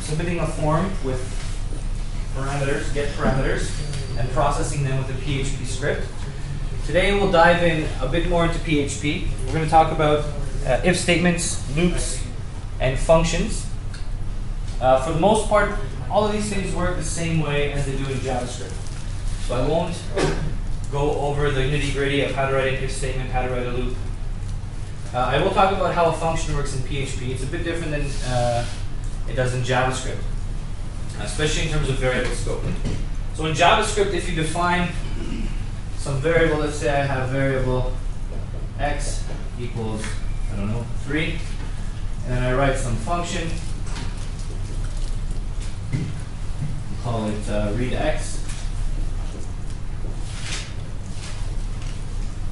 submitting a form with parameters, get parameters, and processing them with a PHP script. Today we'll dive in a bit more into PHP. We're going to talk about if statements, loops, and functions. For the most part, all of these things work the same way as they do in JavaScript. So I won't go over the nitty-gritty of how to write an if statement, how to write a loop. I will talk about how a function works in PHP. It's a bit different than it does in JavaScript, especially in terms of variable scope. So in JavaScript, if you define some variable, let's say I have variable x equals, I don't know, 3, and then I write some function, call it readx.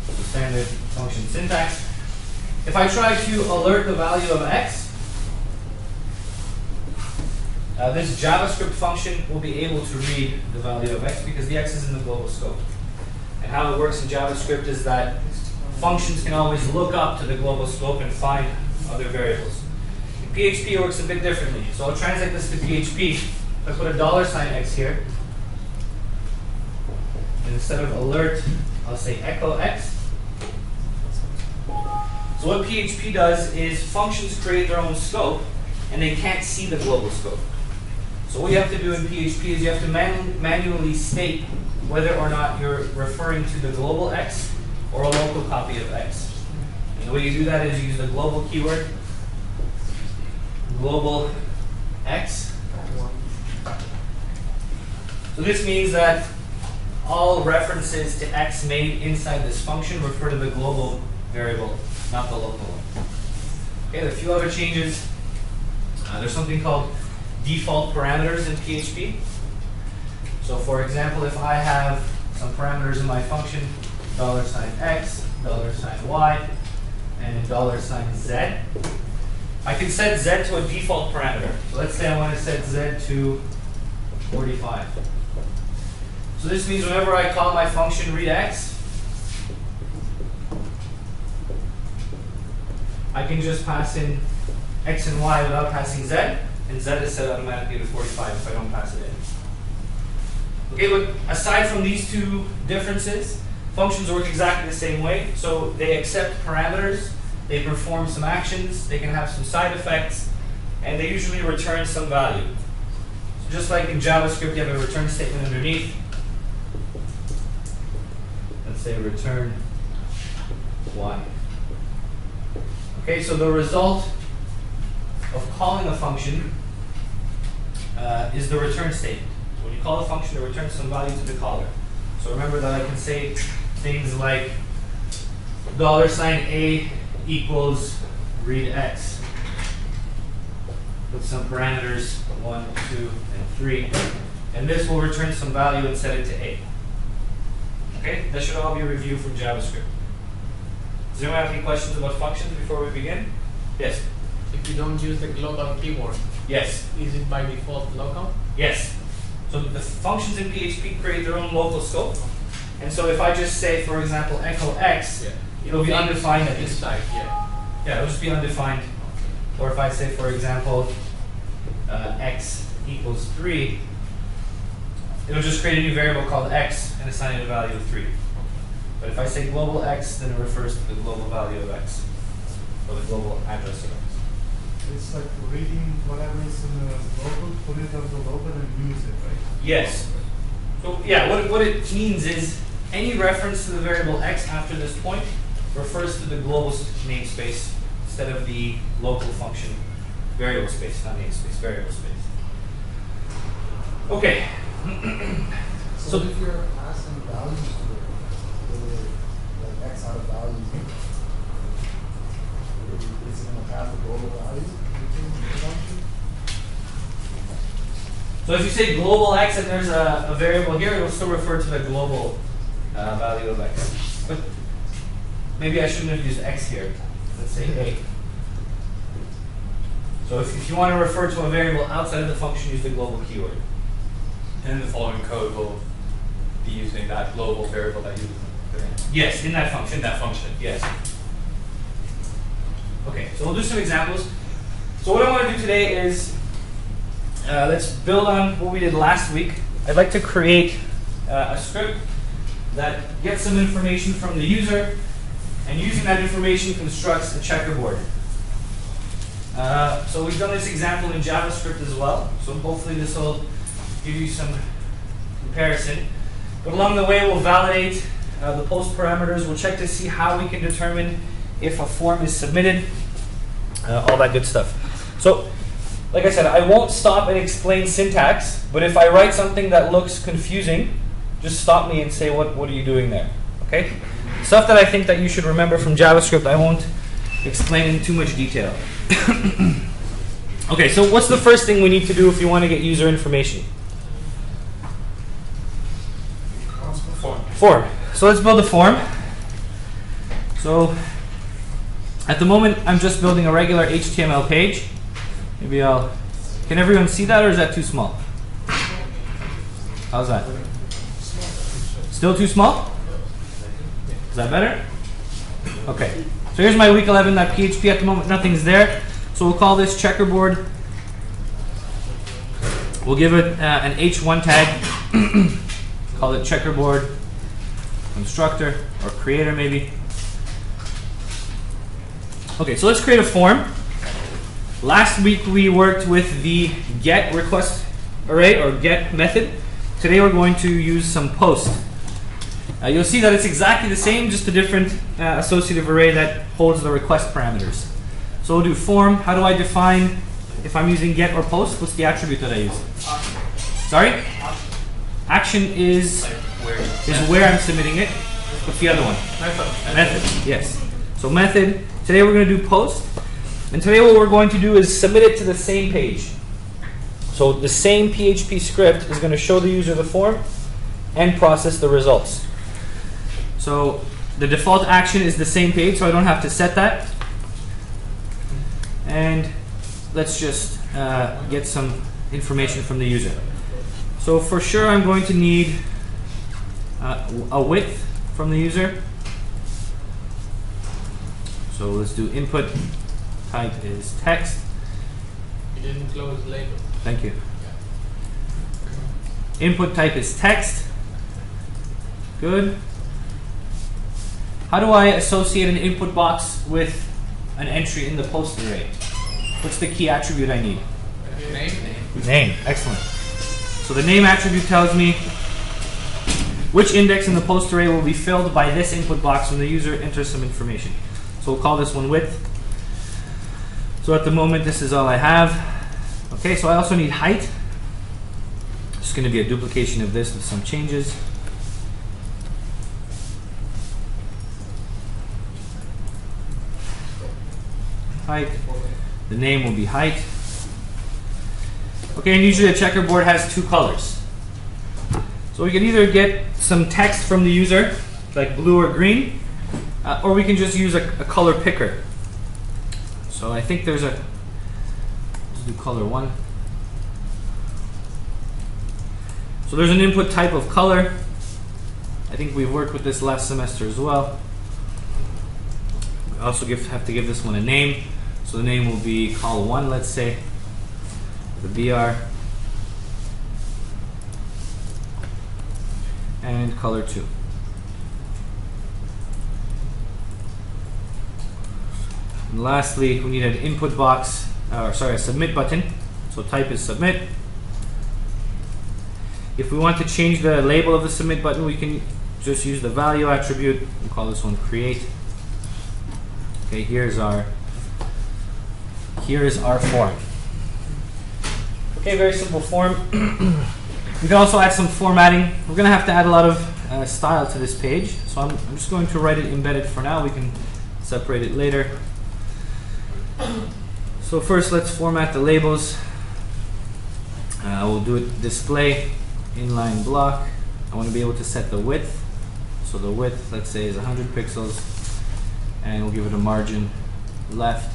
The standard function syntax. If I try to alert the value of x, this JavaScript function will be able to read the value of x because the x is in the global scope. And how it works in JavaScript is that functions can always look up to the global scope and find other variables. In PHP it works a bit differently. So I'll translate this to PHP. If I put a $x here, and instead of alert, I'll say echo x. So what PHP does is functions create their own scope, and they can't see the global scope. So what you have to do in PHP is you have to manually state whether or not you're referring to the global x or a local copy of x. And the way you do that is you use the global keyword, global x. So this means that all references to x made inside this function refer to the global variable, not the local one. Okay, there are a few other changes. There's something called default parameters in PHP. So for example, if I have some parameters in my function, $x, $y, and $z, I can set z to a default parameter. So let's say I want to set z to 45. So this means whenever I call my function readx, I can just pass in x and y without passing z, and z is set automatically to 45 if I don't pass it in. Okay, but aside from these two differences, functions work exactly the same way. So they accept parameters, they perform some actions, they can have some side effects, and they usually return some value. So just like in JavaScript, you have a return statement underneath. Let's say return y. Okay, so the result of calling a function is the return statement. When you call a function, it returns some value to the caller. So remember that I can say things like $a equals readx. With some parameters, 1, 2, and 3. And this will return some value and set it to a. Okay, that should all be a review from JavaScript. Does anyone have any questions about functions before we begin? Yes? If you don't use the global keyword, yes. Is it by default local? Yes. So the functions in PHP create their own local scope. And so if I just say, for example, echo x, it'll be undefined at this time. Yeah, it'll just be undefined. Or if I say, for example, x equals 3, it'll just create a new variable called x and assign it a value of 3. But if I say global x, then it refers to the global value of x, or the global address of x. It's like reading whatever is in the local, put it on the local and use it, right? Yes. So yeah, what it means is any reference to the variable x after this point refers to the global namespace instead of the local function variable space, not namespace, variable space. Okay. So if you're passing values to it, like x out of values, is it going to pass the global value between the function? So if you say global x and there's a variable here, it will still refer to the global value of x. But maybe I shouldn't have used x here. Let's say a. So if you want to refer to a variable outside of the function, use the global keyword. And the following code will be using that global variable that you put in. Yes, in that function. In that function. Yes. Okay, so we'll do some examples. So what I want to do today is let's build on what we did last week. I'd like to create a script that gets some information from the user, and using that information constructs a checkerboard. So we've done this example in JavaScript as well, so hopefully this will give you some comparison. But along the way we'll validate the post parameters, we'll check to see how we can determine if a form is submitted, all that good stuff. So, like I said, I won't stop and explain syntax, but if I write something that looks confusing, just stop me and say, what are you doing there? Okay? Stuff that I think that you should remember from JavaScript, I won't explain in too much detail. Okay, so what's the first thing we need to do if you want to get user information? Form. So let's build a form. So at the moment, I'm just building a regular HTML page. Maybe can everyone see that, or is that too small? How's that? Still too small? Is that better? Okay. So here's my Week11.php. At the moment, nothing's there. So we'll call this checkerboard. We'll give it an h1 tag. Call it checkerboard constructor or creator maybe. Okay, so let's create a form. Last week we worked with the get request array or get method. Today we're going to use some post. You'll see that it's exactly the same, just a different associative array that holds the request parameters. So we'll do form. How do I define if I'm using get or post? What's the attribute that I use? Sorry? Action is where I'm submitting it. What's the other one? Method. Yes. So method. Today we're going to do post. And today what we're going to do is submit it to the same page. So the same PHP script is going to show the user the form and process the results. So the default action is the same page, so I don't have to set that. And let's just get some information from the user. So for sure I'm going to need a width from the user. So let's do input type is text. You didn't close label. Thank you. Input type is text. Good. How do I associate an input box with an entry in the post array? What's the key attribute I need? Name. Name. Excellent. So the name attribute tells me which index in the post array will be filled by this input box when the user enters some information. So we'll call this one width. So at the moment, this is all I have. Okay, so I also need height. It's going to be a duplication of this with some changes. Height. The name will be height. Okay, and usually a checkerboard has two colors. So we can either get some text from the user, like blue or green, or we can just use a color picker. So I think there's let's do color 1. So there's an input type of color. I think we've worked with this last semester as well. We also have to give this one a name. So the name will be col1, let's say, the BR. And color 2. And lastly, we need an input box, a submit button. So type is submit. If we want to change the label of the submit button, we can just use the value attribute. We'll call this one create. Okay, here's our form. Okay, very simple form. We can also add some formatting. We're going to have to add a lot of style to this page. So I'm just going to write it embedded for now. We can separate it later. So first, let's format the labels. We'll do it display inline block. I want to be able to set the width. So the width, let's say, is 100 pixels. And we'll give it a margin left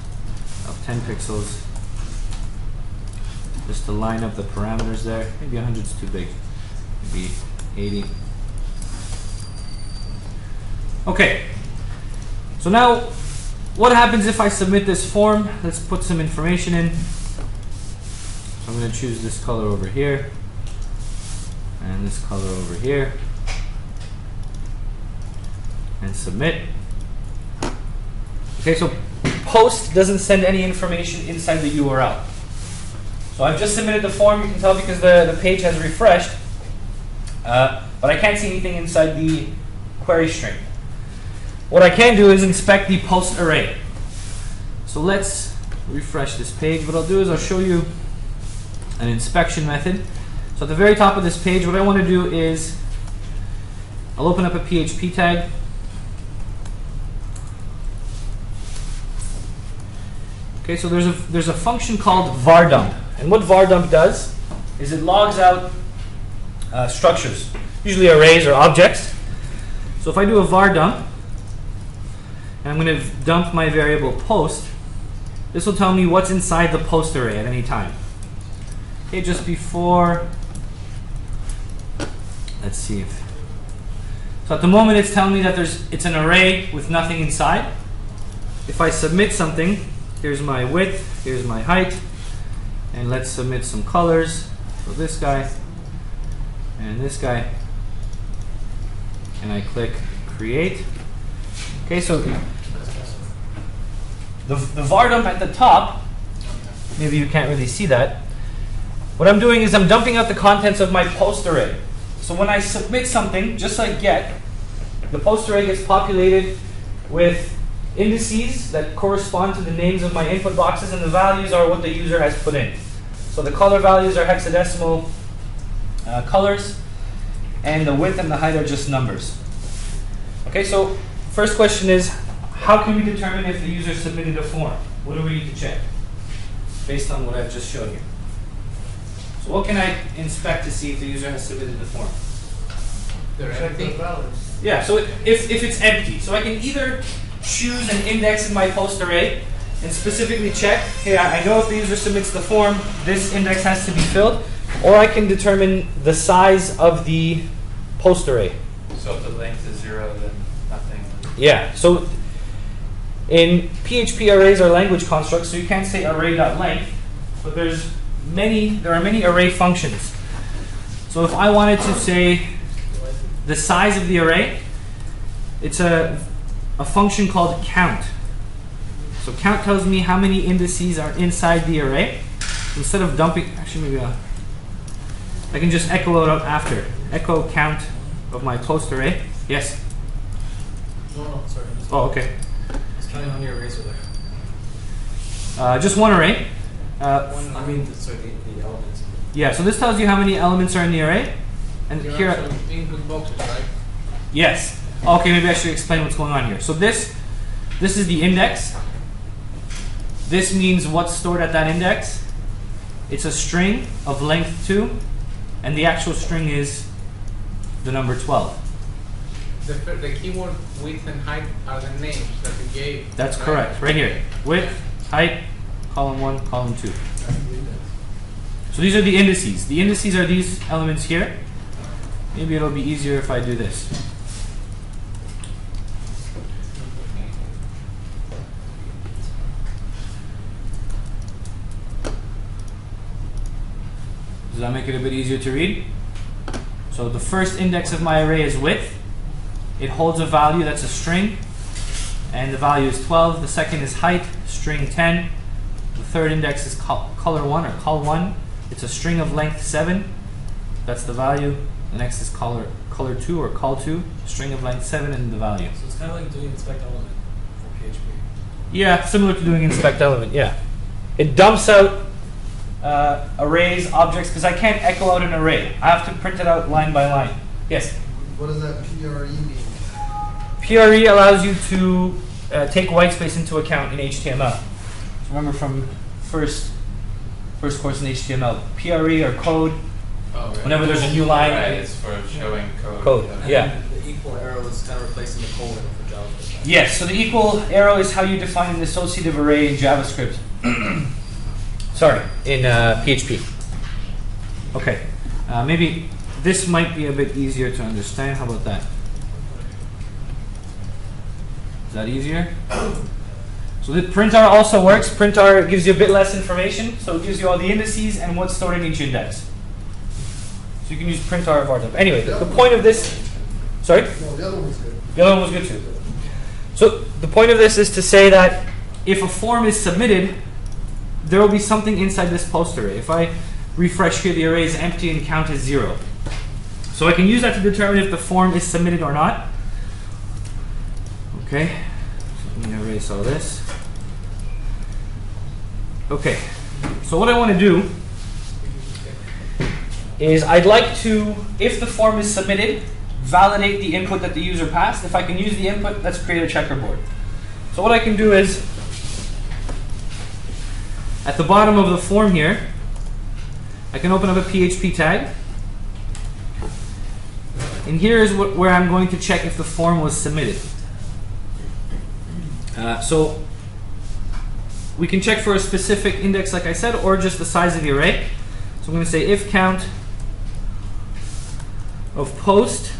of 10 pixels. Just to line up the parameters there. Maybe 100 is too big. Maybe 80. Okay. So now, what happens if I submit this form? Let's put some information in. So I'm going to choose this color over here and this color over here and submit. Okay, so post doesn't send any information inside the URL. So I've just submitted the form, you can tell because the page has refreshed, but I can't see anything inside the query string. What I can do is inspect the post array. So let's refresh this page. What I'll do is I'll show you an inspection method. So at the very top of this page, what I want to do is I'll open up a PHP tag. Okay, so there's a function called var_dump, and what var_dump does is it logs out structures, usually arrays or objects. So if I do a var_dump, and I'm going to dump my variable post, this will tell me what's inside the post array at any time. Okay, just before, let's see if. So at the moment it's telling me that it's an array with nothing inside. If I submit something, here's my width, here's my height, and let's submit some colors. So this guy and this guy, and I click create. Okay, so the var_dump at the top, maybe you can't really see that. What I'm doing is I'm dumping out the contents of my post array. So when I submit something, just like get, the post array gets populated with indices that correspond to the names of my input boxes, and the values are what the user has put in. So the color values are hexadecimal colors, and the width and the height are just numbers. Okay, so first question is, how can we determine if the user submitted a form? What do we need to check based on what I've just shown you? So what can I inspect to see if the user has submitted the form? They're Check the empty. values. Yeah, so if it's empty, so I can either choose an index in my post array and specifically check, hey, I know if the user submits the form, this index has to be filled, or I can determine the size of the post array. So if the length is 0, then nothing. Yeah, so in PHP, arrays are language constructs, so you can't say array.length, but there are many array functions. So if I wanted to say the size of the array, it's a function called count. So count tells me how many indices are inside the array. Instead of dumping, actually maybe I can just echo it out after. Echo count of my post array. Yes? No, sorry. Oh, okay. Just counting how many arrays are there. Just one array. I mean, sorry, the elements. Yeah, so this tells you how many elements are in the array. And There here, are some input boxes, right? yes. Okay, maybe I should explain what's going on here. So this is the index. This means what's stored at that index. It's a string of length 2, and the actual string is the number 12. The keyword width and height are the names that you gave. That's right? correct, right here. Width, height, column 1, column 2. So these are the indices. The indices are these elements here. Maybe it'll be easier if I do this. Does that make it a bit easier to read? So the first index of my array is width. It holds a value that's a string, and the value is 12. The second is height, string 10. The third index is color 1 or col1. It's a string of length 7. That's the value. The next is color 2 or col2, string of length 7 and the value. So it's kind of like doing inspect element for PHP. Yeah, similar to doing inspect element, yeah. It dumps out arrays, objects, because I can't echo out an array. I have to print it out line by line. Yes? What does that PRE mean? PRE allows you to take whitespace into account in HTML. So remember from first course in HTML, PRE or code, Oh, right. whenever there's a new line. Right, it's for showing code. Code, And yeah. then the equal arrow is kind of replacing the colon for JavaScript. Yes, so the equal arrow is how you define an associative array in JavaScript. Sorry, in PHP. Okay, maybe this might be a bit easier to understand. How about that? Is that easier? So the printar also works. Printar gives you a bit less information, so it gives you all the indices and what's stored in each index. So you can use printar or vardup. Anyway, the point of this, sorry? No, the other one's good. The other one was good too. So the point of this is to say that if a form is submitted, there will be something inside this post array. If I refresh here, the array is empty and count is 0. So I can use that to determine if the form is submitted or not. Okay, so let me erase all this. Okay, so what I want to do is I'd like to, if the form is submitted, validate the input that the user passed. If I can use the input, let's create a checkerboard. So what I can do is, at the bottom of the form here, I can open up a PHP tag. And here is where I'm going to check if the form was submitted. So we can check for a specific index, like I said, or just the size of the array. So I'm going to say if count of post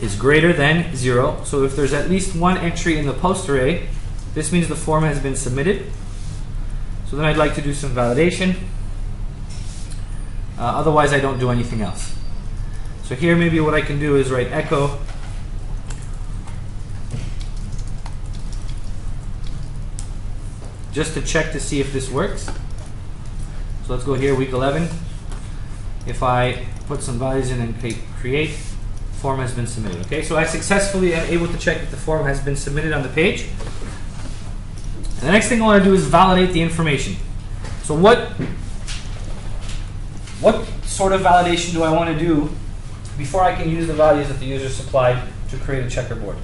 is greater than 0. So if there's at least one entry in the post array, this means the form has been submitted. So then I'd like to do some validation. Otherwise, I don't do anything else. So here maybe what I can do is write echo just to check to see if this works. So let's go here, week 11. If I put some values in and create, form has been submitted. Okay, so I successfully am able to check if the form has been submitted on the page. And the next thing I want to do is validate the information. So what sort of validation do I want to do before I can use the values that the user supplied to create a checkerboard?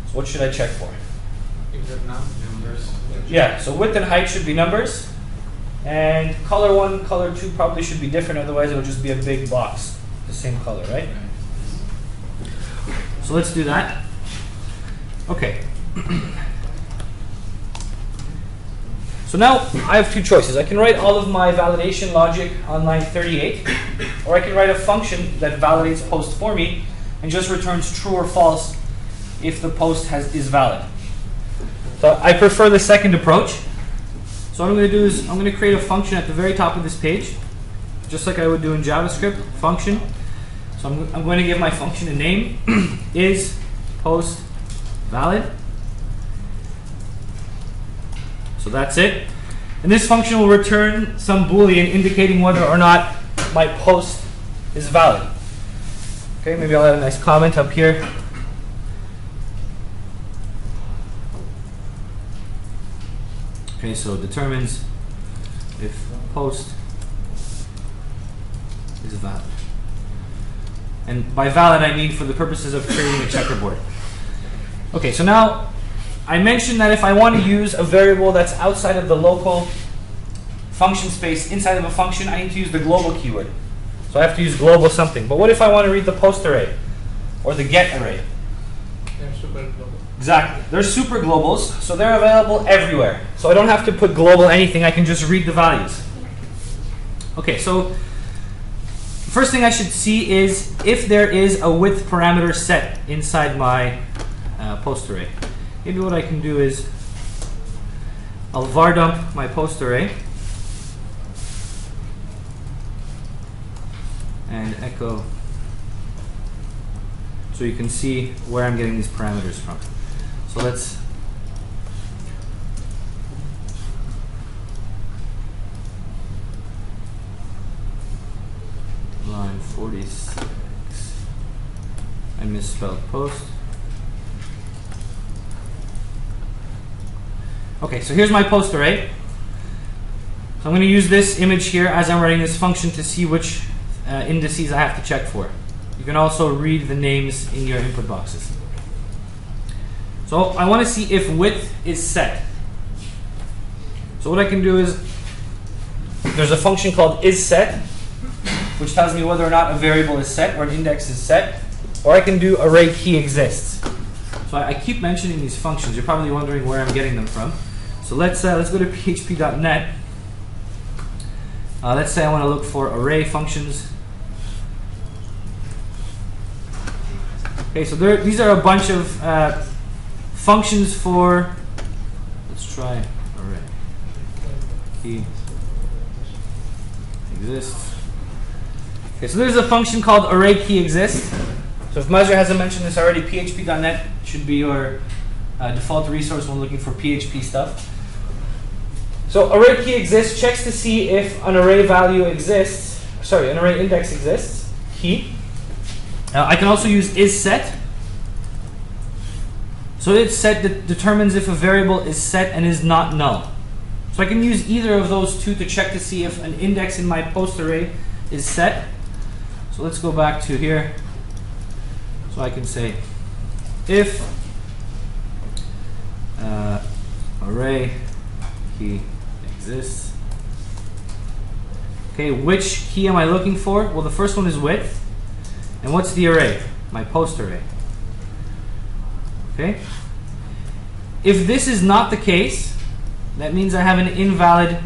So what should I check for? If they're numbers. Yeah, so width and height should be numbers. And color 1, color 2 probably should be different, otherwise it'll just be a big box, the same color, right? So let's do that. Okay. So now I have two choices. I can write all of my validation logic on line 38, or I can write a function that validates post for me and just returns true or false if the post is valid. So I prefer the second approach. So what I'm going to do is I'm going to create a function at the very top of this page, just like I would do in JavaScript, function. So I'm going to give my function a name, is post valid. So that's it. And this function will return some Boolean indicating whether or not my post is valid. Okay, maybe I'll add a nice comment up here. Okay, so it determines if post is valid. And by valid, I mean for the purposes of creating a checkerboard. Okay, so now I mentioned that if I want to use a variable that's outside of the local function space inside of a function, I need to use the global keyword. So I have to use global something. But what if I want to read the post array or the get array? They're super global. Exactly. They're super globals, so they're available everywhere. So I don't have to put global anything, I can just read the values. Okay, so first thing I should see is if there is a width parameter set inside my post array. Maybe what I can do is I'll var dump my post array and echo so you can see where I'm getting these parameters from. So let's line 46. I misspelled post. Okay, so here's my post array. So I'm going to use this image here as I'm writing this function to see which indices I have to check for. You can also read the names in your input boxes. So I want to see if width is set. So what I can do is there's a function called isSet, which tells me whether or not a variable is set or an index is set. Or I can do array key exists. So I keep mentioning these functions. You're probably wondering where I'm getting them from. So let's go to php.net. Let's say I want to look for array functions. Okay, so these are a bunch of functions for, let's try array. Key exists. Okay, so there's a function called array key exists. So if Mazur hasn't mentioned this already, php.net should be your default resource when looking for PHP stuff. So array key exists checks to see if an array value exists, sorry, an array index exists, key. I can also use isSet. So isSet determines if a variable is set and is not null. So I can use either of those two to check to see if an index in my post array is set. So let's go back to here. So I can say if array key exists. Okay, which key am I looking for? Well, the first one is width. And what's the array? My post array. Okay. If this is not the case, that means I have an invalid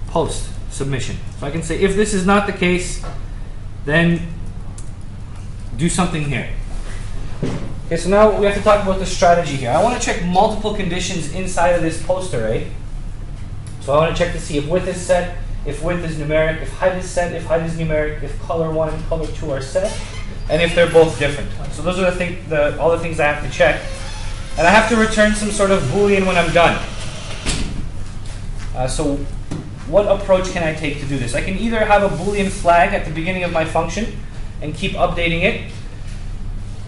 post submission. So I can say if this is not the case, then do something here. Okay, so now we have to talk about the strategy here. I want to check multiple conditions inside of this post array. So I want to check to see if width is set, if width is numeric, if height is set, if height is numeric, if color 1 and color 2 are set, and if they're both different. So those are all the things I have to check. And I have to return some sort of Boolean when I'm done. So what approach can I take to do this? I can either have a Boolean flag at the beginning of my function and keep updating it,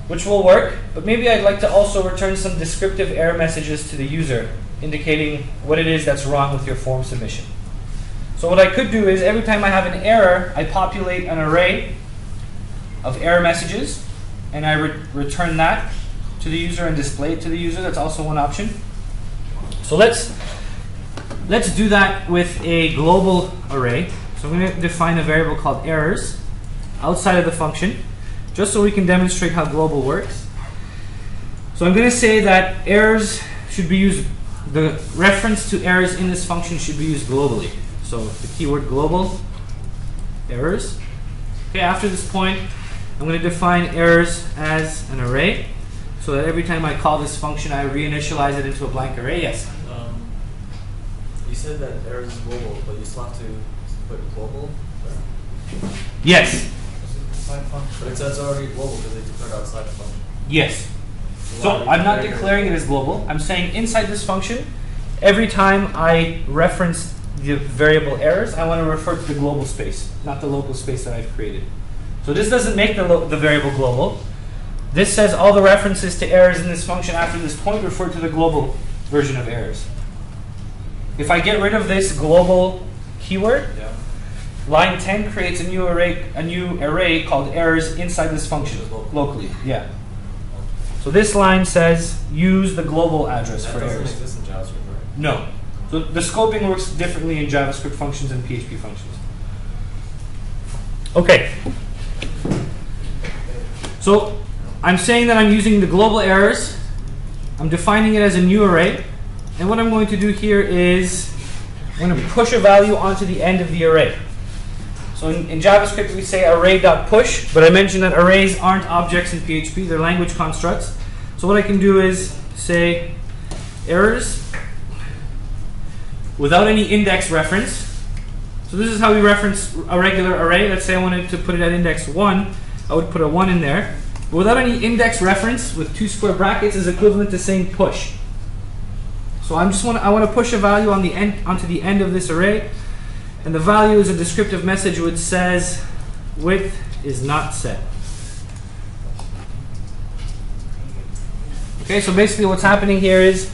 which will work, but maybe I'd like to also return some descriptive error messages to the user indicating what it is that's wrong with your form submission. So what I could do is every time I have an error, I populate an array of error messages and I return that to the user and display it to the user. That's also one option. So let's do that with a global array. So I'm going to define a variable called errors outside of the function, just so we can demonstrate how global works. So I'm going to say that errors should be used, the reference to errors in this function should be used globally. So the keyword global errors. Okay, after this point, I'm going to define errors as an array, so that every time I call this function, I reinitialize it into a blank array. Yes? You said that errors is global, but you still have to put global there? Yes. But it says already global because they took it outside the function. Yes. So I'm not declaring it as global. I'm saying inside this function, every time I reference the variable errors, I want to refer to the global space, not the local space that I've created. So this doesn't make the variable global. This says all the references to errors in this function after this point refer to the global version of errors. If I get rid of this global keyword, line 10 creates a new array called errors inside this function locally. Yeah. So this line says use the global address for errors. That doesn't exist in JavaScript, right? No. So the scoping works differently in JavaScript functions and PHP functions. Okay. So I'm saying that I'm using the global errors. I'm defining it as a new array. And what I'm going to do here is I'm going to push a value onto the end of the array. So in JavaScript we say array.push, but I mentioned that arrays aren't objects in PHP, they're language constructs. So what I can do is say errors without any index reference. So this is how we reference a regular array. Let's say I wanted to put it at index 1, I would put a 1 in there. But without any index reference with 2 square brackets is equivalent to saying push. So I want to push a value on the end, onto the end of this array, and the value is a descriptive message which says width is not set. Okay, so basically what's happening here is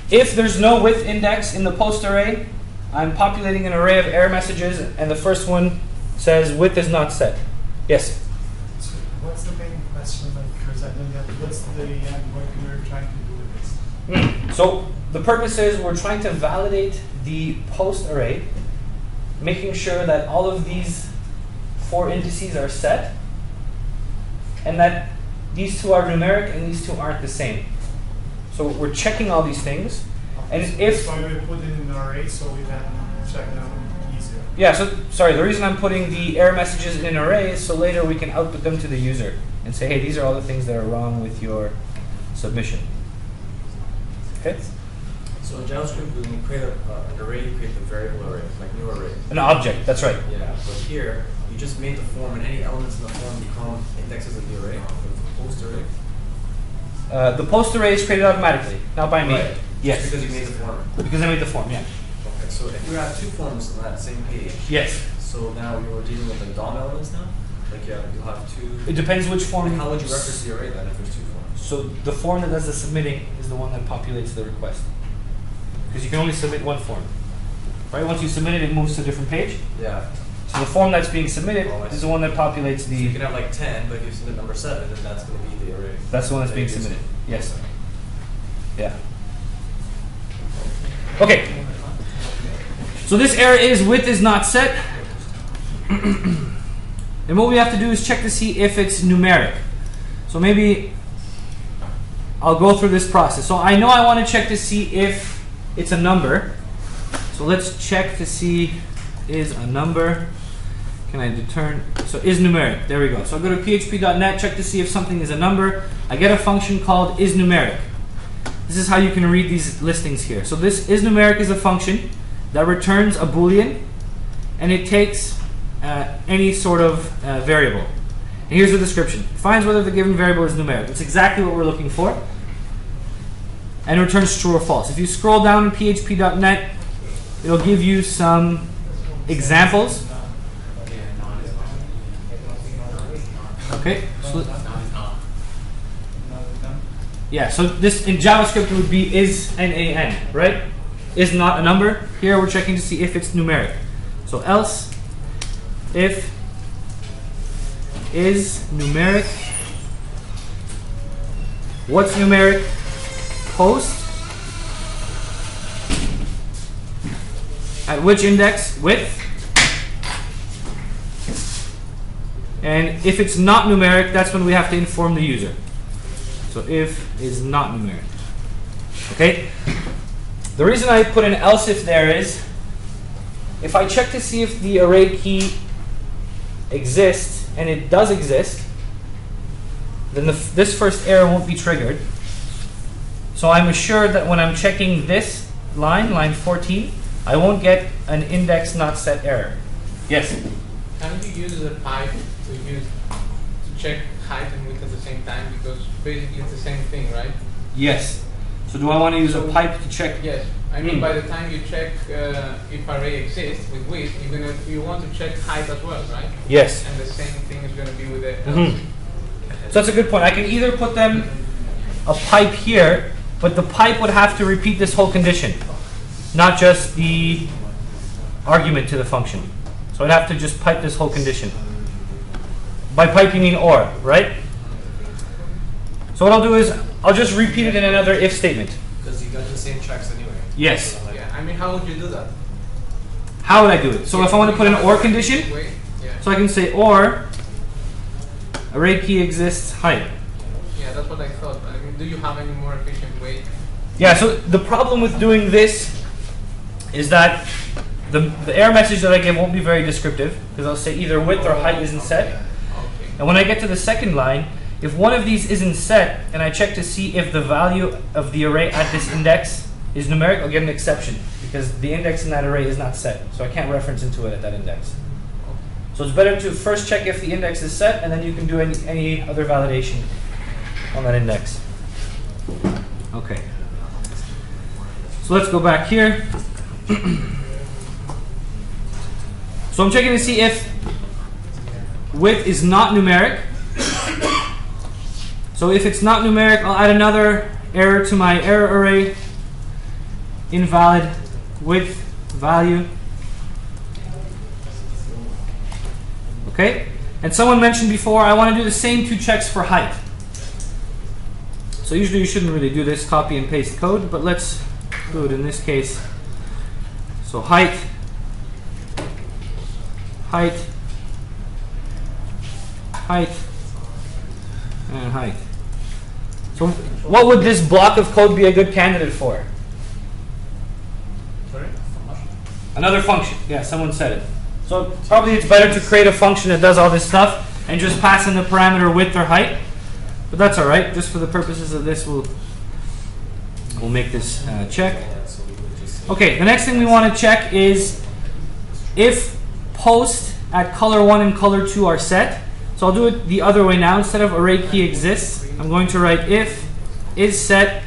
if there's no width index in the post array, I'm populating an array of error messages, and the first one says width is not set. Yes? So what's the main question? Because I don't get what's the end work we're trying to do with this? So the purpose is we're trying to validate the post array, making sure that all of these 4 indices are set, and that these 2 are numeric and these 2 aren't the same. So we're checking all these things, and if so we put it in an array so we can check them easier. yeah, so sorry, the reason I'm putting the error messages in an array is so later we can output them to the user and say, hey, these are all the things that are wrong with your submission. Okay? So in JavaScript, when you create an array, you create the variable array, like new array. An object, that's right. Yeah, but here, you just made the form, and any elements in the form become indexes of the array, the post array. The post array is created automatically, not by me. Right. Yes. Just because you made the form. Because I made the form, yeah. Okay, so if you have two forms on that same page, Yes. so now you're dealing with the DOM elements now? Like you'll have two. It depends which form. Like how would you reference the array then if there's two forms? So the form that does the submitting is the one that populates the request. Because you can only submit one form. Right? Once you submit it, it moves to a different page. Yeah. So the form that's being submitted is the one that populates So you the. can have like 10, but if you submit number 7, then that's going to be the array. That's the one that's being That you submitted. use. Yes. Yeah. Okay. So this error is width is not set. And what we have to do is check to see if it's numeric. So maybe I'll go through this process. So I know I want to check to see if it's a number. So let's check to see is a number. Can I determine? So is numeric. There we go. So I go to php.net, check to see if something is a number. I get a function called isNumeric. This is how you can read these listings here. So this isNumeric is a function that returns a boolean, and it takes any sort of variable. And here's the description. It finds whether the given variable is numeric. That's exactly what we're looking for. And returns true or false. If you scroll down in php.net, it'll give you some examples. Okay. So, yeah, so this in JavaScript would be is NaN, right? Is not a number. Here we're checking to see if it's numeric. So else if is numeric. What's numeric? Post. At which index? Width. And if it's not numeric, that's when we have to inform the user. So if is not numeric. Okay? The reason I put an else if there is, if I check to see if the array key exists, and it does exist, then this first error won't be triggered. So I'm assured that when I'm checking this line, line 14, I won't get an index not set error. Yes? Can you use a pipe to check height and width at the same time? Because basically it's the same thing, right? Yes. So do I want to use a pipe to check? Yes. I mean, by the time you check if array exists with width, you want to check height as well, right? Yes. And the same thing is going to be with the So that's a good point. I can either put them a pipe here, but the pipe would have to repeat this whole condition, not just the argument to the function. So I'd have to just pipe this whole condition. By pipe you mean or, right? So what I'll do is I'll just repeat it in another if statement. Because you got the same checks anyway. Yes. Yeah. I mean, how would you do that? How would I do it? So if I want to put an or condition, Yeah. so I can say or array key exists height. Yeah, that's what I thought. I mean, do you have any more efficient way? Yeah, so the problem with doing this is that the error message that I give won't be very descriptive, because I'll say either width or height isn't set. Okay. And when I get to the second line, if one of these isn't set, and I check to see if the value of the array at this index is numeric, I'll get an exception, because the index in that array is not set. So I can't reference into it at that index. So it's better to first check if the index is set, and then you can do any other validation on that index. Okay. So let's go back here. So I'm checking to see if width is not numeric. So if it's not numeric, I'll add another error to my error array. Invalid width value. Okay? And someone mentioned before, I want to do the same two checks for height. So usually you shouldn't really do this, copy and paste code, but let's do it in this case. So height, height, height, and height. So what would this block of code be a good candidate for? Sorry? Another function. Yeah, someone said it. So probably it's better to create a function that does all this stuff and just pass in the parameter width or height. But that's all right. Just for the purposes of this, we'll we'll make this check. Okay, the next thing we want to check is if post at color 1 and color 2 are set. So I'll do it the other way now. Instead of array key exists, I'm going to write if is set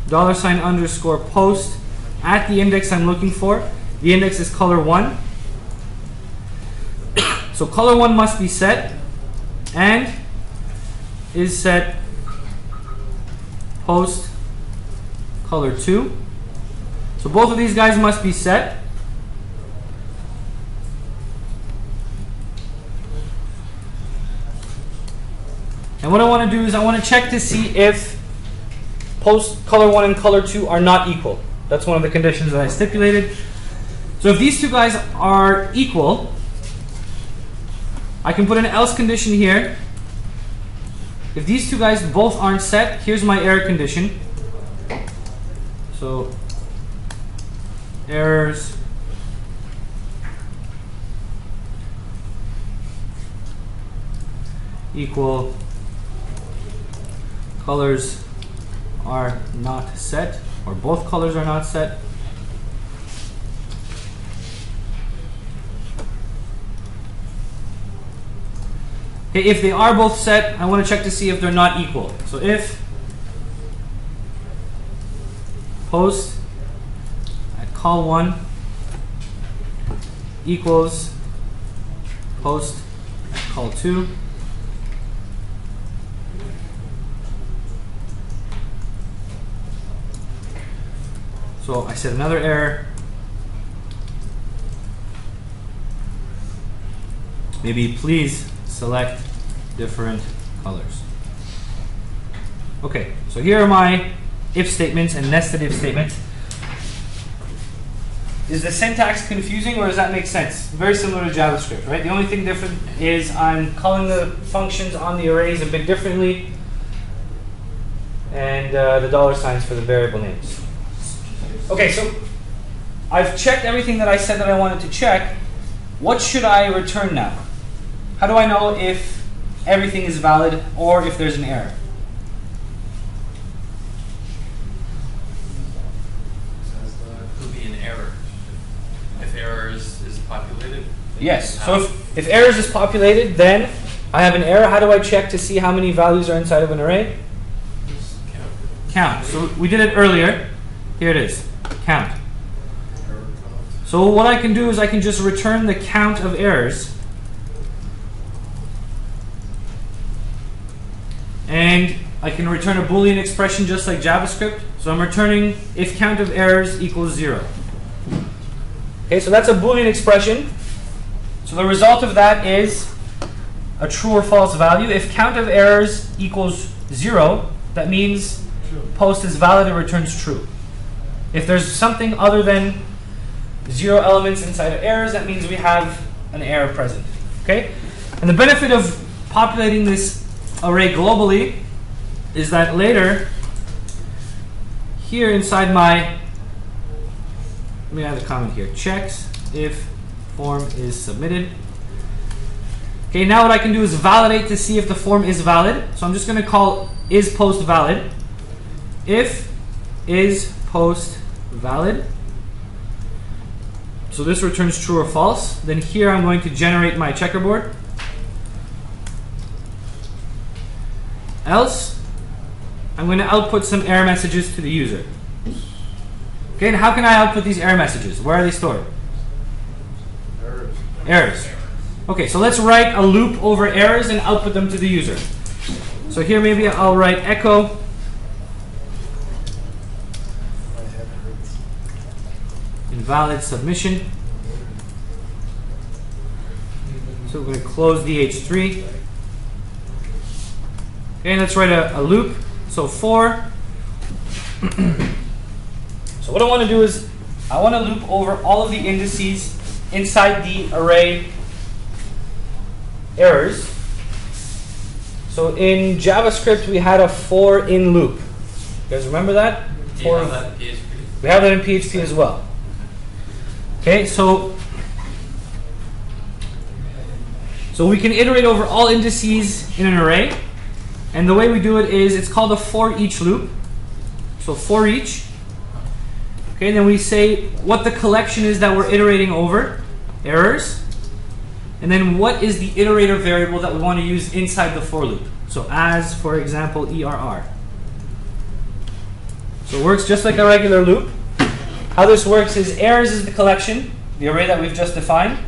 $_ post at the index I'm looking for. The index is color 1. So color 1 must be set, and is set post color 2. So both of these guys must be set. And what I want to do is I want to check to see if post color 1 and color 2 are not equal. That's one of the conditions that I stipulated. So if these two guys are equal, I can put an else condition here. If these two guys both aren't set, here's my error condition. So errors equal colors are not set, or both colors are not set. Okay, if they are both set, I want to check to see if they're not equal. So if post at col 1 equals post at col 2, so I set another error. Maybe please select different colors. Okay, so here are my if statements and nested if statements. Is the syntax confusing, or does that make sense? Very similar to JavaScript, right? The only thing different is I'm calling the functions on the arrays a bit differently, and the $signs for the variable names. Okay, so I've checked everything that I said that I wanted to check. What should I return now? How do I know if everything is valid or if there's an error? Could be an error. If error is populated? Yes. So if errors is populated, then I have an error. How do I check to see how many values are inside of an array? Count. So we did it earlier. Here it is. Count. So what I can do is I can just return the count of errors. And I can return a Boolean expression just like JavaScript. So I'm returning if count of errors equals 0. Okay, so that's a Boolean expression. So the result of that is a true or false value. If count of errors equals 0, that means post is valid, it returns true. If there's something other than 0 elements inside of errors, that means we have an error present. Okay? And the benefit of populating this array globally is that later, here inside my, let me add a comment here, checks if form is submitted. Okay, now what I can do is validate to see if the form is valid. So I'm just going to call is post valid. If is post valid, so this returns true or false, then here I'm going to generate my checkerboard. Else, I'm going to output some error messages to the user. Okay, and how can I output these error messages? Where are they stored? Errors. Okay, so let's write a loop over errors and output them to the user. So here maybe I'll write echo invalid submission. So we're going to close the H3. Okay, let's write a loop. So for, so what I want to do is I want to loop over all of the indices inside the array errors. So in JavaScript we had a for in loop. You guys remember that? Do you have that in PHP? We have that in PHP as well. Okay, so we can iterate over all indices in an array. And the way we do it is, it's called a for each loop. So for each. Okay, and then we say what the collection is that we're iterating over, errors. And then what is the iterator variable that we want to use inside the for loop. So as, for example, ERR. So it works just like a regular loop. How this works is errors is the collection, the array that we've just defined.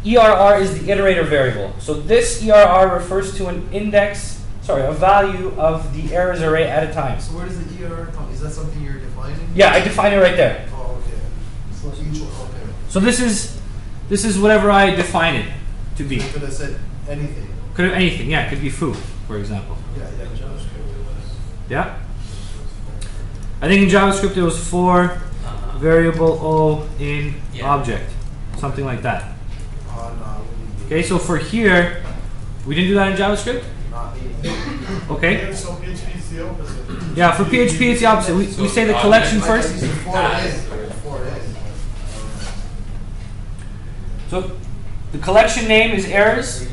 ERR is the iterator variable. So this ERR refers to an index, sorry, a value of the errors array at a time. So where does the ERR come? Is that something you're defining? Yeah, I define it right there. Oh, okay. So each one, okay. So this is whatever I define it to be. You could have said anything. Could have anything, yeah, it could be foo, for example. Yeah, Yeah? I think in JavaScript it was for variable O in object. Something like that. Okay, so for here, we didn't do that in JavaScript? Okay. So PHP is the opposite. Yeah, for PHP it's the opposite. We say the collection first. So the collection name is errors.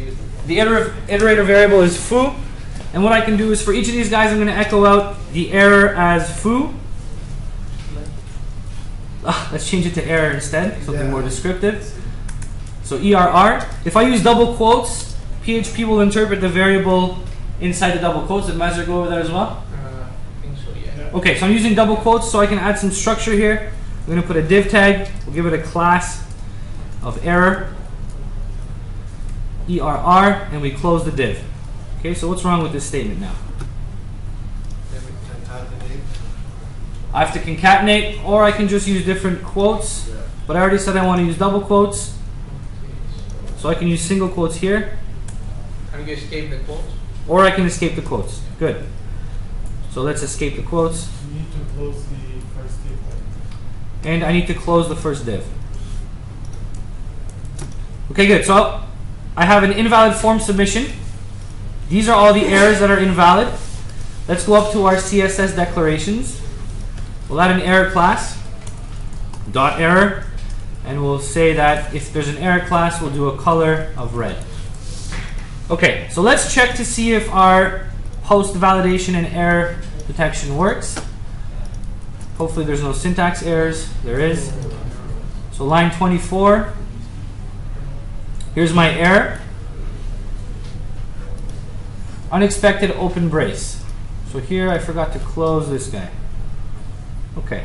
The iterator variable is foo. And what I can do is for each of these guys, I'm going to echo out the error as foo. Let's change it to error instead, something more descriptive. So ERR. If I use double quotes, PHP will interpret the variable inside the double quotes. Did Master go over that as well? I think so, yeah. Okay, so I'm using double quotes so I can add some structure here. I'm going to put a div tag. We'll give it a class of error, ERR, and we close the div. Okay, so what's wrong with this statement now? I have to concatenate, or I can just use different quotes. But I already said I want to use double quotes. So I can use single quotes here. Can you escape the quotes? Or I can escape the quotes. Good. So let's escape the quotes. You need to close the first div. And I need to close the first div. Okay, good. So I have an invalid form submission. These are all the errors that are invalid. Let's go up to our CSS declarations. We'll add an error class, dot error, and we'll say that if there's an error class, we'll do a color of red. Okay, so let's check to see if our post validation and error detection works. Hopefully there's no syntax errors. There is. So line 24, here's my error. Unexpected open brace. So here I forgot to close this guy. Okay,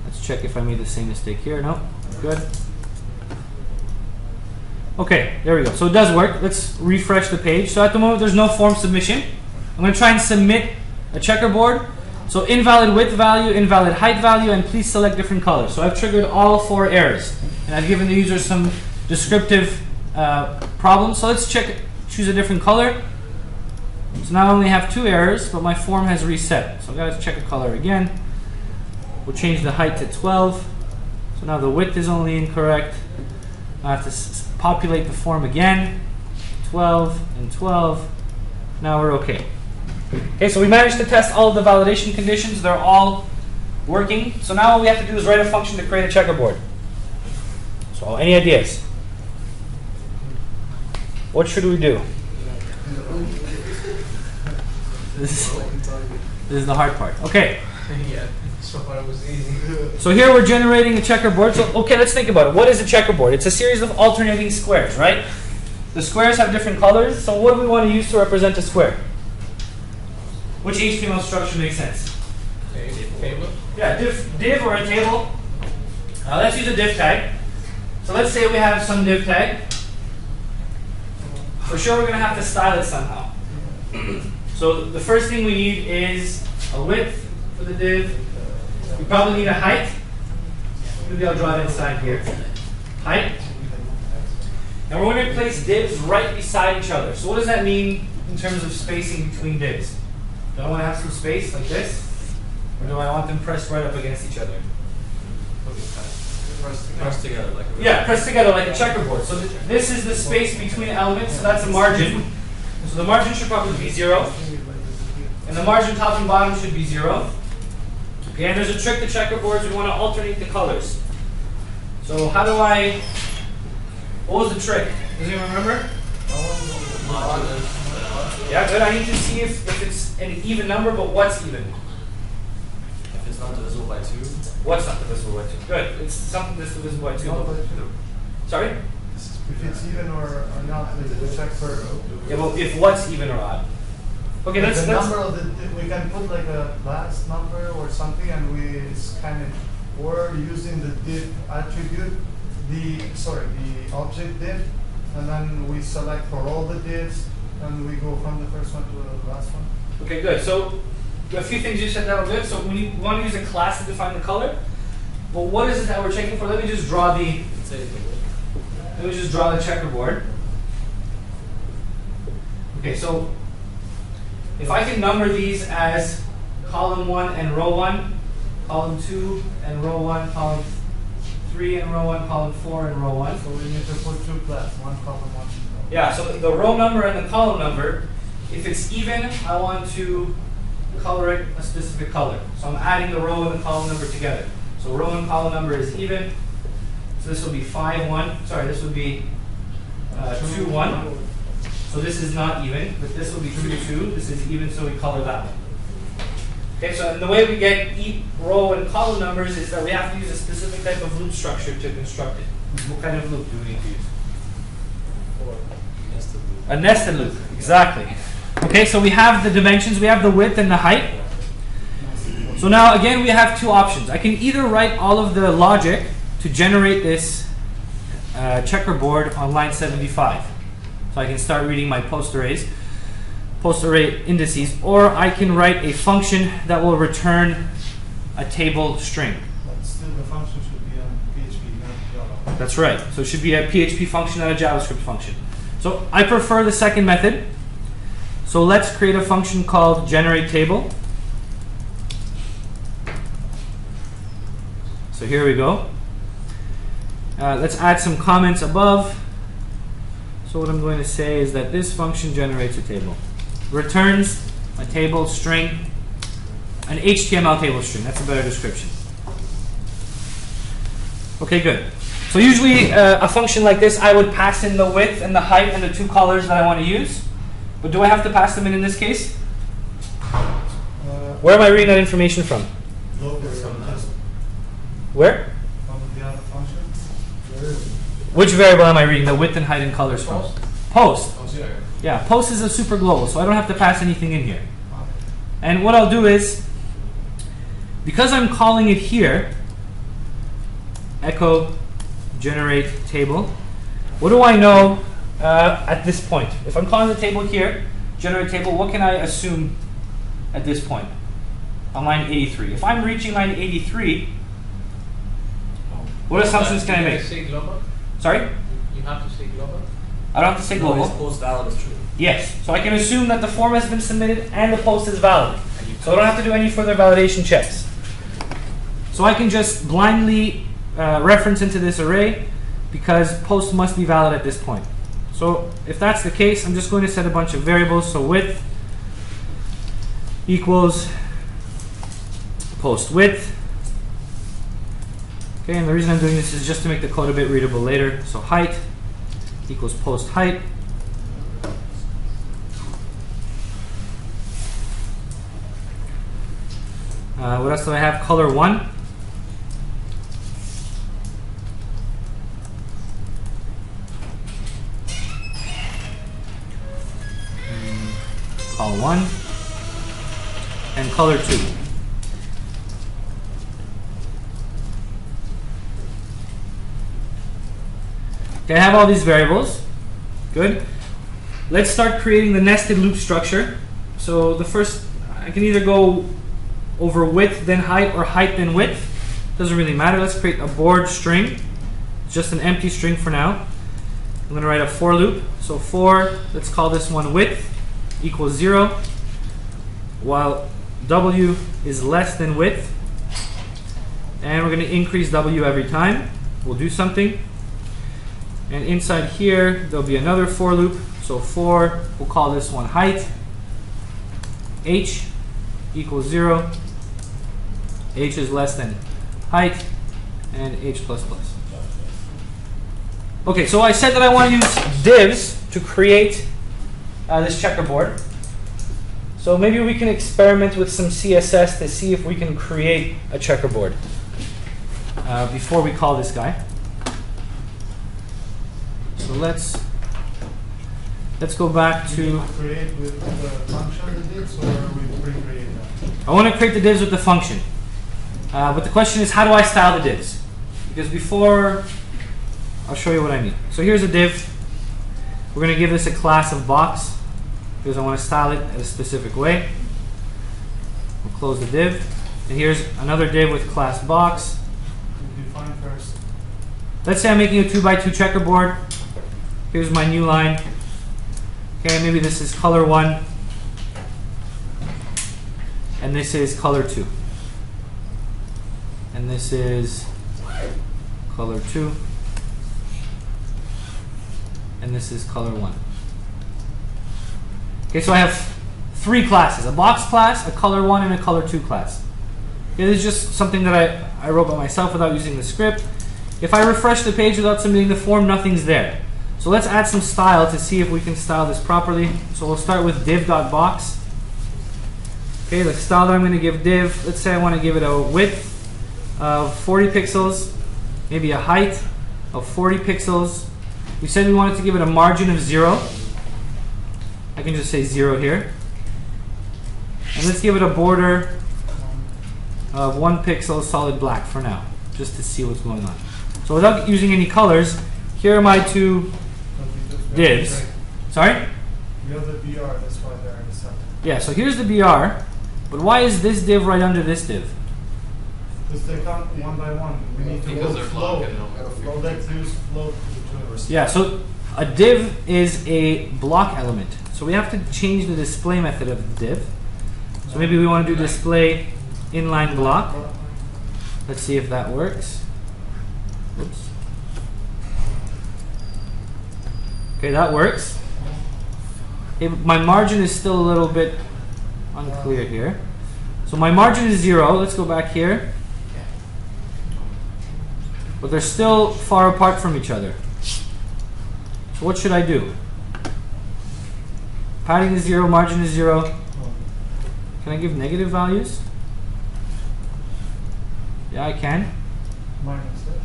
let's check if I made the same mistake here. No, good. Okay, there we go. So it does work. Let's refresh the page. So at the moment there's no form submission. I'm going to try and submit a checkerboard. So invalid width value, invalid height value, and please select different colors. So I've triggered all 4 errors. And I've given the user some descriptive problems. So let's choose a different color. So now I only have 2 errors, but my form has reset. So I've got to check a color again. We'll change the height to 12. So now the width is only incorrect. I have to populate the form again. 12 and 12. Now we're okay. Okay, so we managed to test all of the validation conditions. They're all working. So now all we have to do is write a function to create a checkerboard. So any ideas? What should we do? This is the hard part. Okay. Yeah, so far it was easy. So here we're generating a checkerboard. So okay, let's think about it. What is a checkerboard? It's a series of alternating squares, right? The squares have different colors. So what do we want to use to represent a square? Which HTML structure makes sense? Table? Yeah, div or a table. Let's use a div tag. So let's say we have some div tag. For sure we're going to have to style it somehow. So the first thing we need is a width for the div. We probably need a height. Maybe I'll draw it inside here. Height. And we're going to place divs right beside each other. So what does that mean in terms of spacing between divs? Do I want to have some space like this? Or do I want them pressed right up against each other? Pressed together like a pressed together like a checkerboard. So this is the space between elements, so that's a margin. So the margin should probably be 0. And the margin top and bottom should be 0. Okay, and there's a trick to checkerboards. We want to alternate the colors. So how do I... What was the trick? Does anyone remember? Yeah, good. I need to see if it's an even number, but what's even? If it's not divisible by 2, What's not divisible by 2? Good. It's something that's divisible by 2. Not by 2. Sorry? If it's even or not, we check for. Yeah, well, if what's even or odd. Okay, the let's number of the, we can put like a last number or something, and we kind of, or using the div attribute, the object div, and then we select for all the divs, and we go from the first one to the last one. Okay, good. So a few things you said that were good. So when you want to use a class to define the color, well, what is it that we're checking for? Let me just draw the. Let me just draw the checkerboard. Okay, so if I can number these as column 1 and row 1, column 2 and row 1, column 3 and row 1, column 4 and row 1. So we need to put 2 class, 1 column, 1 row. Yeah, so the row number and the column number, if it's even, I want to color it a specific color. So I'm adding the row and the column number together. So row and column number is even. So this will be 5, 1. Sorry, this would be 2, 1. So this is not even, but this will be 2, 2. This is even, so we color that one. Okay, so the way we get row and column numbers is that we have to use a specific type of loop structure to construct it. What kind of loop do we need to use? A nested loop, exactly. Okay, so we have the dimensions, we have the width and the height. So now again we have two options. I can either write all of the logic to generate this checkerboard on line 75. So I can start reading my post array indices, or I can write a function that will return a table string. But still the function should be on PHP, not Java. That's right. So it should be a PHP function, not a JavaScript function. So I prefer the second method. So let's create a function called generate table. So here we go. Let's add some comments above. So what I'm going to say is that this function generates a table. Returns a table string, an HTML table string. That's a better description. Okay, good. So usually a function like this, I would pass in the width and the height and the two colors that I want to use. But do I have to pass them in this case? Where am I reading that information from? Where? From the other function. Which variable am I reading the width and height and colors from? Post. Oh, yeah. Yeah, post is a super global, so I don't have to pass anything in here. And what I'll do is, because I'm calling it here, echo generate table, what do I know at this point? If I'm calling the table here, generate table, what can I assume at this point? On line 83. If I'm reaching line 83, what assumptions can I make? Say global? Sorry? You have to say global? I don't have to say No, global. it's post valid is true. Yes, so I can assume that the form has been submitted and the post is valid. So I don't have to do any further validation checks. So I can just blindly reference into this array because post must be valid at this point. So if that's the case, I'm just going to set a bunch of variables. So width equals post width. Okay, and the reason I'm doing this is just to make the code a bit readable later. So height equals post height. What else do I have? Color 1. Color 1. And color 2. Okay, I have all these variables. Good. Let's start creating the nested loop structure. So the first, I can either go over width then height or height then width. Doesn't really matter. Let's create a board string. It's just an empty string for now. I'm going to write a for loop. So for, let's call this one width equals 0, while w is less than width. And we're going to increase w every time. We'll do something. And inside here, there'll be another for loop. So for, we'll call this one height. H equals 0. H is less than height. And H plus plus. Okay, so I said that I want to use divs to create this checkerboard. So maybe we can experiment with some CSS to see if we can create a checkerboard before we call this guy. So let's go back to. Create with the function the divs, or we pre-create that? I want to create the divs with the function. But the question is, how do I style the divs? Because before, I'll show you what I mean. So here's a div. We're going to give this a class of box because I want to style it in a specific way. We'll close the div. And here's another div with class box. Define first. Let's say I'm making a 2x2 checkerboard. Here's my new line. Okay, maybe this is color 1. And this is color 2. And this is color 2. And this is color 1. Okay, so I have 3 classes, a box class, a color 1, and a color 2 class. Okay, this is just something that I wrote by myself without using the script. If I refresh the page without submitting the form, nothing's there. So let's add some style to see if we can style this properly. So we'll start with div.box. Okay, the style that I'm going to give div, let's say I want to give it a width of 40 pixels, maybe a height of 40 pixels. We said we wanted to give it a margin of 0. I can just say 0 here. And let's give it a border of 1 pixel solid black for now, just to see what's going on. So without using any colors, here are my 2 divs. Sorry? You have the BR, that's why they're in the center. Yeah, so here's the BR, but why is this div right under this div? Because they come one by one. We need to Because go they're flow. blocking them. Flow, let's use flow between us. Yeah, so a div is a block element. So we have to change the display method of the div. So maybe we want to do display inline block. Let's see if that works. Oops. Okay, that works. My margin is still a little bit unclear here. So my margin is 0. Let's go back here. But they're still far apart from each other. So what should I do? Padding is 0, margin is 0. Can I give negative values? Yeah, I can. Minus that.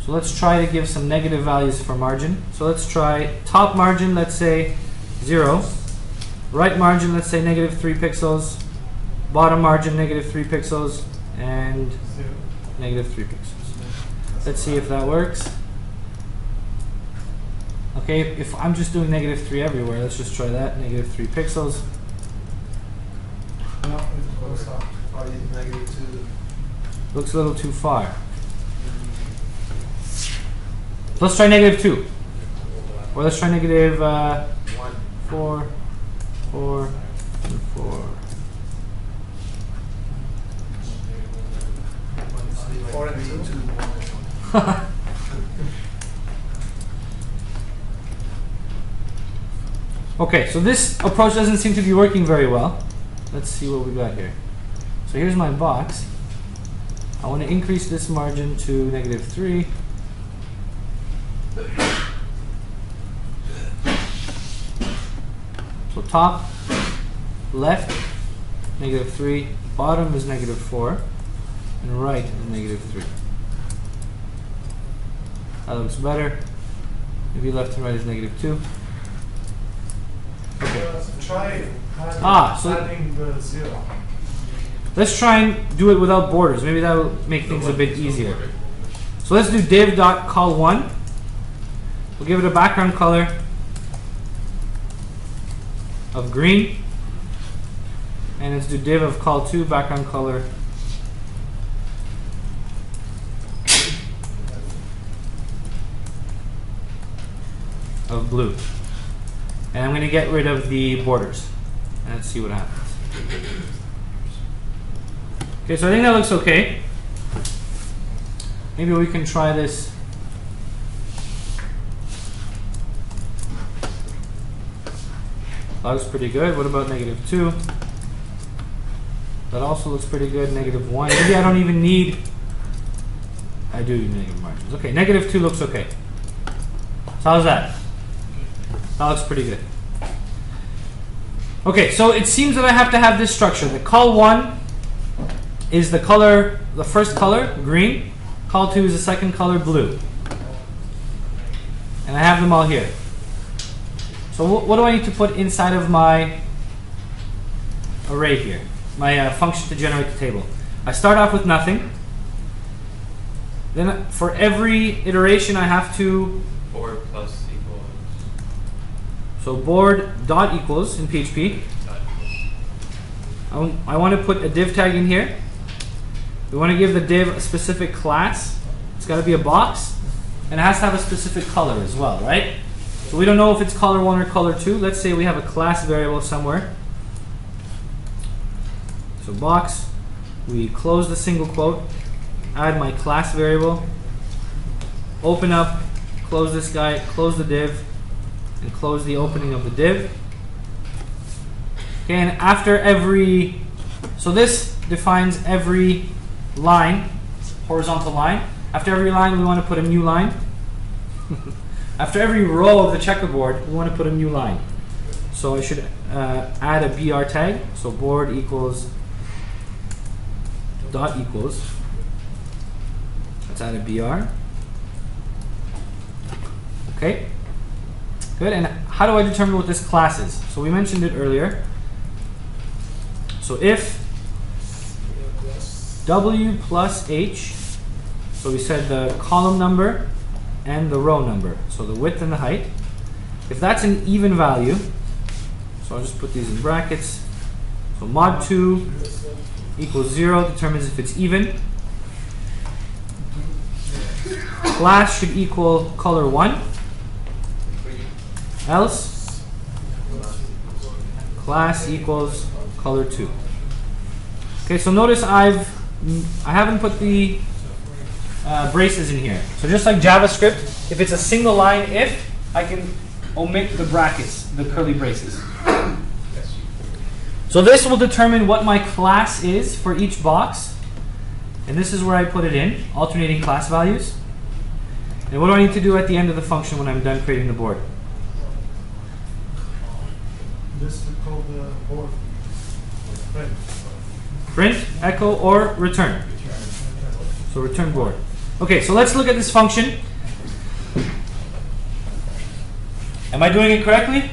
So let's try to give some negative values for margin. So let's try top margin, let's say 0. Right margin, let's say negative 3 pixels. Bottom margin, negative 3 pixels. And 0. negative 3 pixels. Let's see if that works. Okay, if I'm just doing negative 3 everywhere, let's just try that. Negative 3 pixels. No, it goes up. Probably -2. Looks a little too far. Let's try negative 2. Or let's try negative 4, 4, and 4. 4 and 2. Okay, so this approach doesn't seem to be working very well. Let's see what we got here. So here's my box. I want to increase this margin to negative 3. So top, left, negative 3, bottom is negative 4, and right is negative 3. That looks better. Maybe left and right is negative 2. Try So adding the 0. let's try and do it without borders. Maybe that will make things a bit easier. So let's do div.col1. We'll give it a background color of green. And let's do div of col2, background color of blue. And I'm going to get rid of the borders. And let's see what happens. Okay, so I think that looks okay. Maybe we can try this. That looks pretty good. What about negative 2? That also looks pretty good. Negative 1. Maybe I don't even need. I do need negative margins. Okay, negative 2 looks okay. So how's that? That looks pretty good. Okay, so it seems that I have to have this structure. The col1 is the color, the first color, green. Col2 is the second color, blue. And I have them all here. So what do I need to put inside of my array here? My function to generate the table. I start off with nothing. Then for every iteration I have to... Board plus equals. So board dot equals in PHP. I want to put a div tag in here. We want to give the div a specific class. It's got to be a box. And it has to have a specific color as well, right? So we don't know if it's color 1 or color 2. Let's say we have a class variable somewhere. So box, we close the single quote, add my class variable, open up, close this guy, close the div, and close the opening of the div. Okay, and after every, so this defines every line, horizontal line. After every line, we want to put a new line. After every row of the checkerboard, we want to put a new line. So I should add a BR tag. So board equals dot equals. Let's add a BR. Okay. Good. And how do I determine what this class is? So we mentioned it earlier. So if W plus H, so we said the column number and the row number, so the width and the height. If that's an even value, so I'll just put these in brackets. So mod 2 equals 0 determines if it's even. Class should equal color 1. Else, class equals color 2. Okay, so notice I haven't put the braces in here. So just like JavaScript, if it's a single line if, I can omit the brackets, the curly braces. So this will determine what my class is for each box. And this is where I put it in, alternating class values. And what do I need to do at the end of the function when I'm done creating the board? This is called the board. Print. Print, echo, or return. So return board. Okay, so let's look at this function. Am I doing it correctly?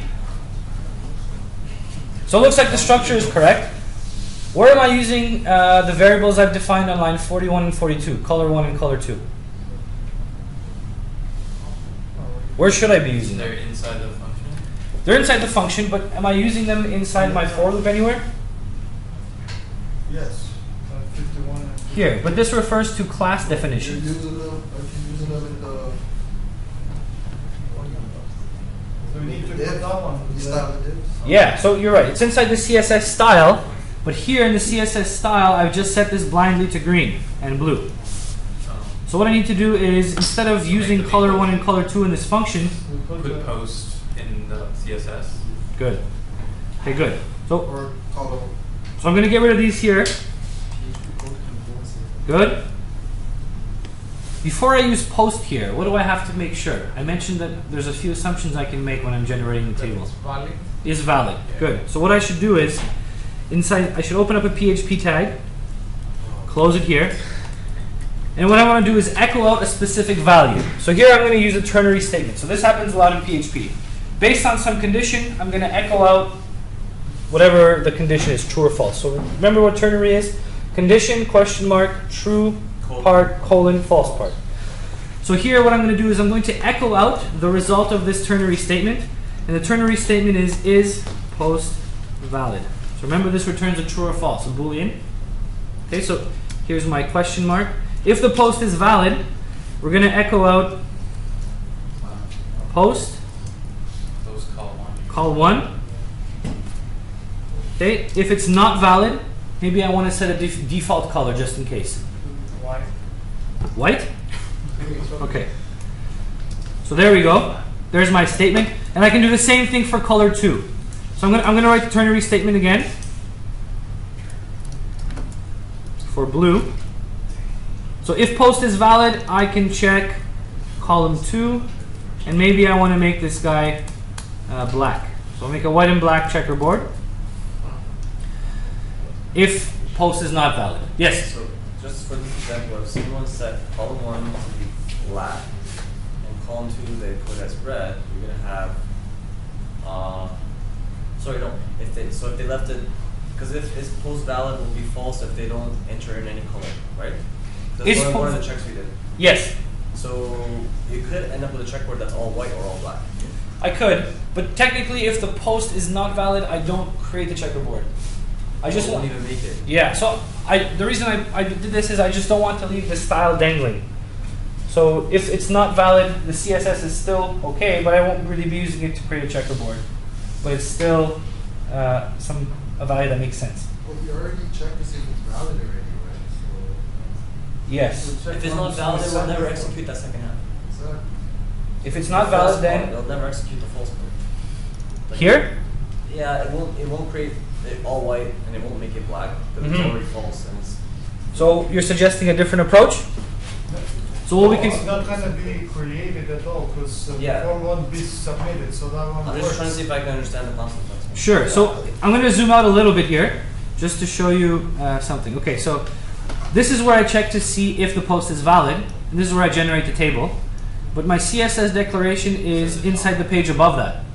So it looks like the structure is correct. Where am I using the variables I've defined on line 41 and 42, color 1 and color 2? Where should I be using them? They're inside the function? They're inside the function, but am I using them inside my for loop anywhere? Yes. 51 and 52. Here, but this refers to class You're definitions. using them in the. So we need to put div? that one. You style the divs? Yeah, so you're right. It's inside the CSS style, but here in the CSS style, I've just set this blindly to green and blue. So what I need to do is, instead of using color 1 and color 2 in this function, We put Put the- post in the CSS. good. Okay, good. So Or column. I'm going to get rid of these here. Good. Before I use post here, what do I have to make sure? I mentioned that there's a few assumptions I can make when I'm generating the table. It's valid. Is valid. Good. So what I should do is, inside, I should open up a PHP tag, close it here, and what I want to do is echo out a specific value. So here I'm going to use a ternary statement. So this happens a lot in PHP. Based on some condition, I'm going to echo out whatever the condition is, true or false. So remember what ternary is? Condition, question mark, true part, colon, false part. So here what I'm going to do is I'm going to echo out the result of this ternary statement. And the ternary statement is post valid. So remember this returns a true or false, a boolean. Okay, so here's my question mark. If the post is valid, we're going to echo out post, Post call 1. call 1. Okay, if it's not valid, maybe I want to set a default color just in case. Why? White? Okay. So there we go. There's my statement. And I can do the same thing for color 2. So I'm going to write the ternary statement again. For blue. So if post is valid, I can check column 2. And maybe I want to make this guy black. So I'll make a white and black checkerboard. if post is not valid. Yes? So just for this example, if someone set column 1 to be black and column 2 they put as red, you're gonna have sorry, no. If they left it, because if is post valid will be false if they don't enter in any color, right? That's one of the checks we did. Yes. So you could end up with a checkerboard that's all white or all black. I could, but technically if the post is not valid, I don't create the checkerboard. I just won't want even make it. Yeah, so the reason I did this is I just don't want to leave the style dangling. So if it's not valid, the CSS is still okay, but I won't really be using it to create a checkerboard. But it's still a value that makes sense. Well, you already checked to see if it's valid already, right? So, Yes. If it's not valid, it will never execute that second half. exactly. If it's not valid, then it'll never execute the false part. Like, here? Yeah, it won't create it all white and it won't make it black, but it's already false and it's So you're suggesting a different approach? So what we It's can not gonna be created at all because Yeah. the form won't be submitted, so that one I'm works. just trying to see if I can understand the concept. That's all. Sure. So I'm going to zoom out a little bit here, just to show you something. Okay, so this is where I check to see if the post is valid, and this is where I generate the table. But my CSS declaration is inside the page above that.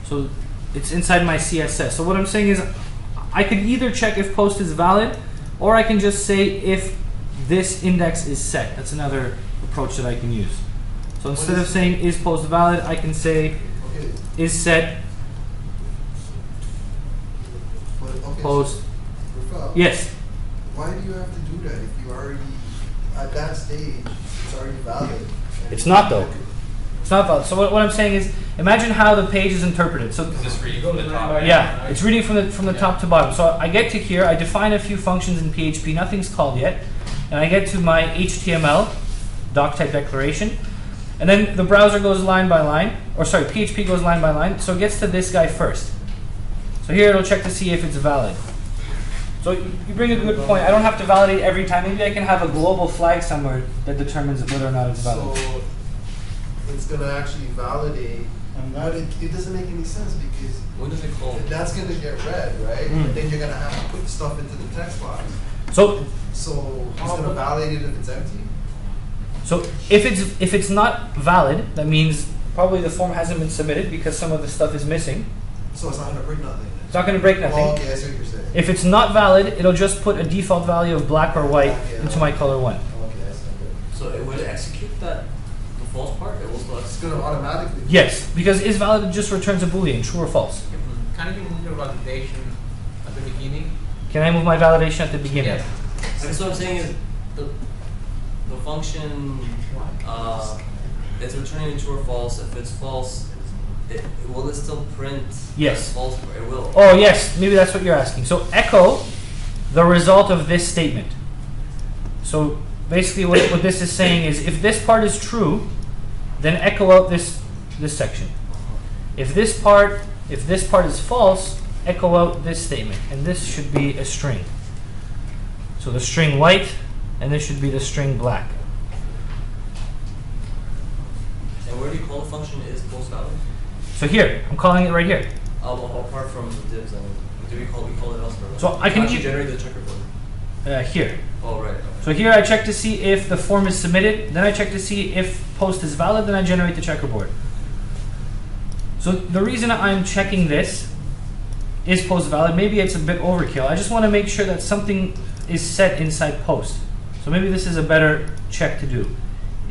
So it's inside my CSS. So what I'm saying is, I can either check if post is valid, or I can just say if this index is set. That's another approach that I can use. So instead of saying is post valid, I can say Okay, is set but okay. post. So, Rafael, Yes. why do you have to do that if you already at that stage it's already valid? and It's not though. It's not valid. So what I'm saying is, imagine how the page is interpreted. So Is this reading from the top? yeah, it's reading from the top to bottom. So I get to here, I define a few functions in PHP, nothing's called yet, and I get to my HTML doc type declaration, and then the browser goes line by line, or sorry, PHP goes line by line. So it gets to this guy first. So here it'll check to see if it's valid. So you bring a good point. I don't have to validate every time. Maybe I can have a global flag somewhere that determines whether or not it's valid. So it's gonna actually validate, but it doesn't make any sense because When does it call? that's gonna get read, right? Mm. And then you're gonna have to put stuff into the text box. So So it's gonna validate it if it's empty. So if it's not valid, that means probably the form hasn't been submitted because some of the stuff is missing. So it's not gonna break nothing. It's not going to break nothing. Oh, okay, I see what you're saying. If it's not valid, it'll just put a default value of black or white Okay, into my color 1. Okay, I see. So it would execute that the false part. It will still It's execute. gonna automatically. Yes, because is valid it just returns a boolean, true or false. Can you move your validation at the beginning? Can I move my validation at the beginning? Yes. So what I'm saying is the function it's returning true or false. If it's false, will it still print? Yes. False. It will. Oh yes, maybe that's what you're asking. So echo the result of this statement. So basically what this is saying is if this part is true, then echo out this section. If this part is false, echo out this statement. And this should be a string. So the string white, and this should be the string black. And where do you call the function is post valid? So here, I'm calling it right here. Apart from the divs, and do we call it elsewhere? So I can actually generate the checkerboard. Here. Oh right. Okay. So here I check to see if the form is submitted, then I check to see if post is valid, then I generate the checkerboard. So the reason I'm checking this is post valid, maybe it's a bit overkill. I just want to make sure that something is set inside post. So maybe this is a better check to do.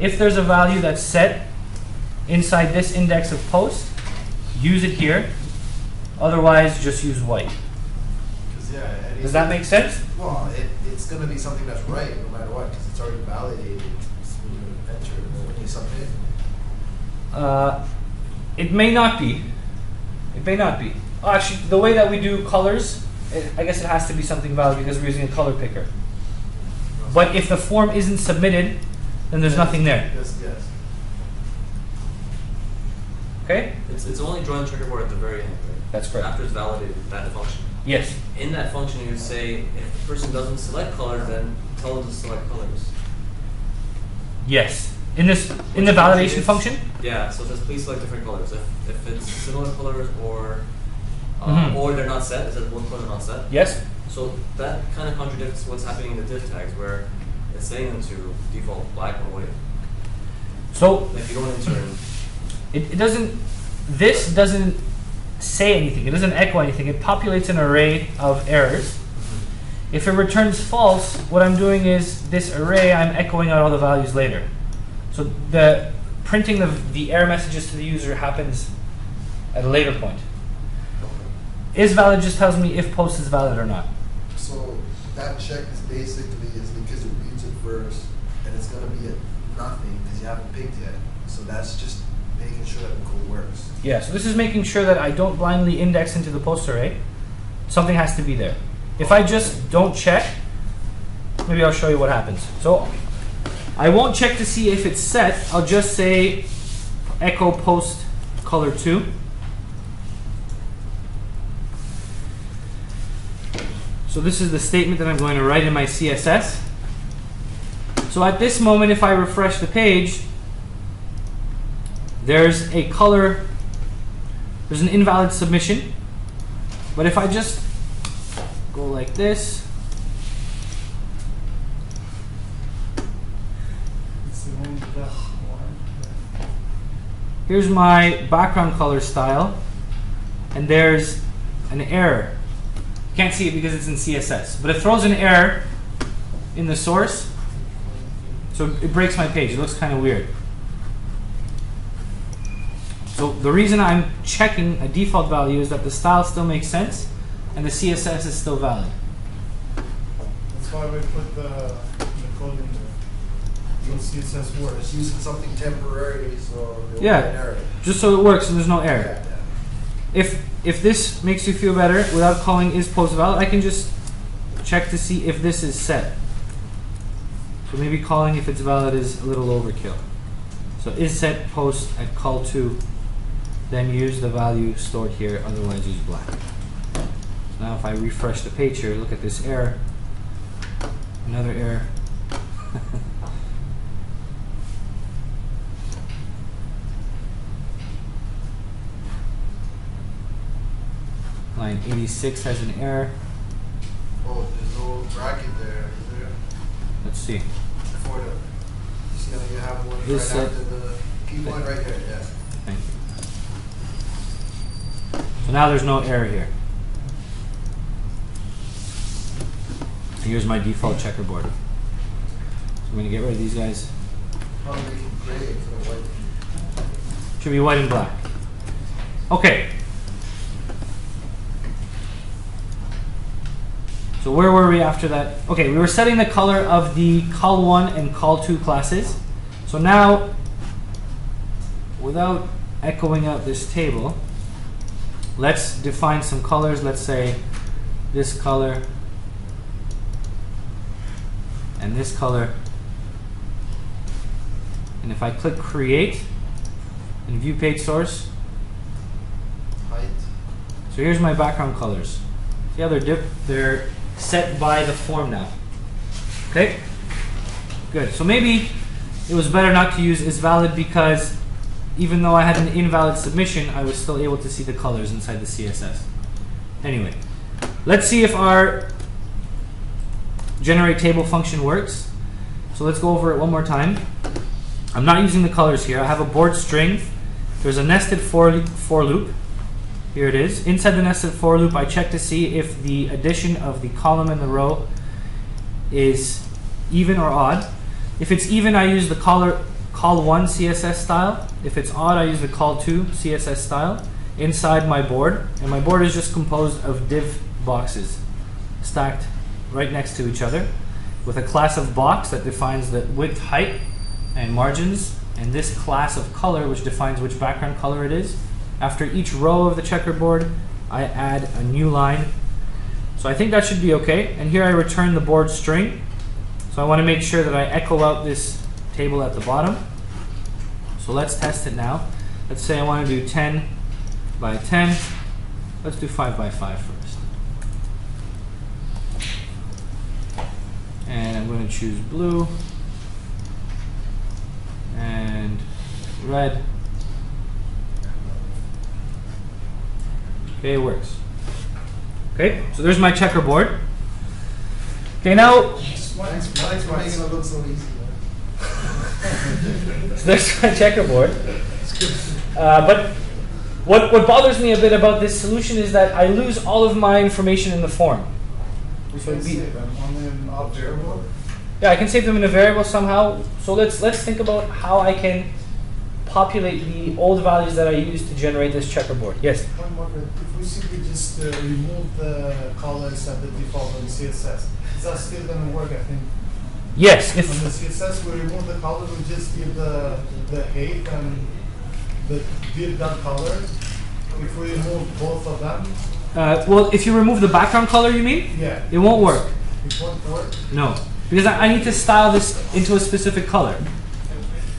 If there's a value that's set inside this index of post, use it here. Otherwise, just use white. 'Cause, yeah, Does that make sense? Well, it's going to be something that's right no matter what because it's already validated. It's when you enter it, when you submit. It may not be. It may not be. Oh, actually, the way that we do colors, I guess it has to be something valid because we're using a color picker. But if the form isn't submitted, then there's nothing there. Yes, yes. Okay? It's only drawing checkerboard at the very end, right? That's correct. After it's validated, that function. Yes. In that function, you would say if the person doesn't select color, then tell them to select colors. Yes. In the validation function? Yeah. So it says please select different colors. If it's similar colors or Mhm. or they're not set, it says one color not set. Yes. So that kind of contradicts what's happening in the div tags, where it's setting them to default black or white. So Like if you don't enter in, it doesn't, this doesn't say anything. It doesn't echo anything. It populates an array of errors. If it returns false, what I'm doing is this array, I'm echoing out all the values later. So the printing the error messages to the user happens at a later point. Is valid just tells me if post is valid or not. So that check is basically is because it reads it first, and it's gonna be at nothing because you haven't picked yet. So that's just making sure that the code works. Yeah, so this is making sure that I don't blindly index into the post array. Something has to be there. If I just don't check, maybe I'll show you what happens. So I won't check to see if it's set. I'll just say echo post color 2. So this is the statement that I'm going to write in my CSS. So at this moment, if I refresh the page, there's a color, there's an invalid submission. But if I just go like this, It's the only left one. here's my background color style, and there's an error. Can't see it because it's in CSS, but it throws an error in the source, so it breaks my page. It looks kind of weird. So the reason I'm checking a default value is that the style still makes sense and the CSS is still valid. That's why we put the code in there. So CSS works. Just using something temporary, so there'll Yeah. be an error. Just so it works and there's no error. Yeah. If this makes you feel better, without calling is post valid, I can just check to see if this is set. So maybe calling if it's valid is a little overkill. So is set post at call to, then use the value stored here, otherwise use black. So now if I refresh the page here, look at this error. Another error. Line 86 has an error. Oh, there's no bracket there, is there? Let's see. For the, you see how you have one Is right set- after the key point right there, yeah. Thank you. So now there's no error here. Here's my default checkerboard. So I'm going to get rid of these guys. Probably make it gray for the white. Should be white and black. Okay. So where were we after that? Okay, we were setting the color of the call1 and call2 classes. So now, without echoing out this table, let's define some colors. Let's say this color and this color. And if I click create and view page source, Height. so here's my background colors. See how they're set by the form now. Okay? Good. So maybe it was better not to use is valid because even though I had an invalid submission, I was still able to see the colors inside the CSS. Anyway, let's see if our generate table function works. So let's go over it one more time. I'm not using the colors here. I have a board string. There's a nested for loop. Here it is. Inside the nested for loop, I check to see if the addition of the column and the row is even or odd. If it's even, I use the call1 CSS style. If it's odd, I use the call2 CSS style inside my board. And my board is just composed of div boxes stacked right next to each other with a class of box that defines the width, height, and margins, and this class of color which defines which background color it is. After each row of the checkerboard, I add a new line. So I think that should be okay. And here I return the board string. So I want to make sure that I echo out this table at the bottom. So let's test it now. Let's say I want to do 10 by 10. Let's do 5 by 5 first. And I'm going to choose blue and red. Okay, it works. Okay, so there's my checkerboard. Okay, now Thanks for making it look so easy. so there's my checkerboard. But what bothers me a bit about this solution is that I lose all of my information in the form. We So can it'd be- save them on an opt variable. Yeah, I can save them in a variable somehow. So let's think about how I can populate the old values that I used to generate this checkerboard. Yes. One more, if we simply just remove the colors at the default on CSS, is that still going to work? I think Yes. on the CSS we remove the color, we just give the height and the div.color. If we remove both of them, Well, if you remove the background color, you mean? yeah, It won't work. it won't work. No. Because I need to style this into a specific color.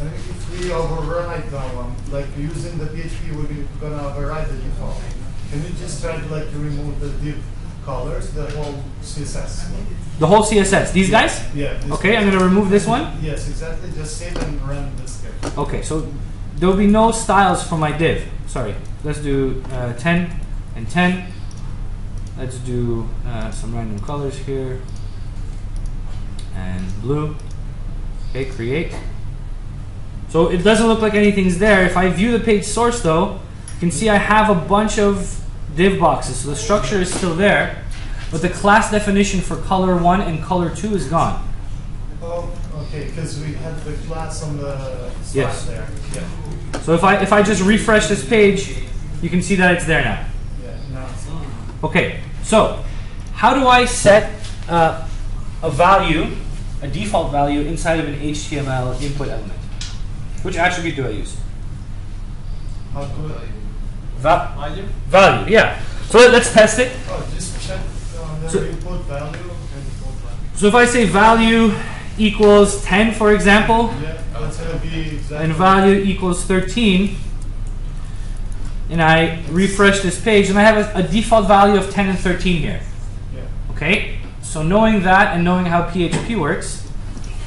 And if we override that one, like using the PHP, we're gonna override the default. Can you just try to remove the div colors, the whole CSS? The whole CSS. These guys? Yeah. this Okay, I'm one. going to remove this one. Yes, exactly. Just save and run the script. Okay, so there will be no styles for my div. Sorry. Let's do 10 and 10. Let's do some random colors here. And blue. Okay, create. So it doesn't look like anything's there. If I view the page source though, you can see I have a bunch of div boxes. So the structure is still there, but the class definition for color 1 and color 2 is gone. Oh, okay, because we had the class on the side Yes. there. Yeah. So if I just refresh this page, you can see that it's there now. Yeah, now it's Okay, so how do I set a value, a default value inside of an HTML input element? Which attribute do I use? how to Value, yeah. So let's test it. oh, just check on the So- input value and default value. So if I say value equals 10, for example, Yeah, that's gonna be exactly. and value equals 13, and I refresh this page, and I have a default value of 10 and 13 here. Yeah. Okay, so knowing that and knowing how PHP works,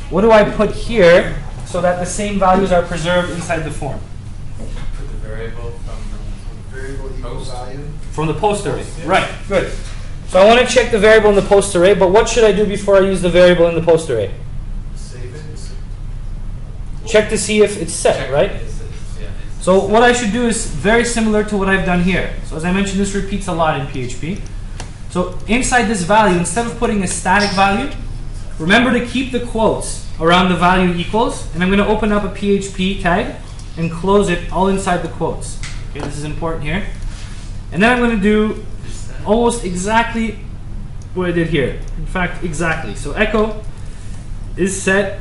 what do I put here so that the same values are preserved inside the form? Put the variable from Variable equal Post. value. From the post array. Yeah. Right, good. So I want to check the variable in the post array, but what should I do before I use the variable in the post array? Save it. Check to see if it's set, right? So what I should do is very similar to what I've done here. So as I mentioned, this repeats a lot in PHP. So inside this value, instead of putting a static value, remember to keep the quotes around the value equals, and I'm going to open up a PHP tag and close it all inside the quotes. Okay, this is important here. And then I'm going to do almost exactly what I did here. In fact, exactly. So echo is set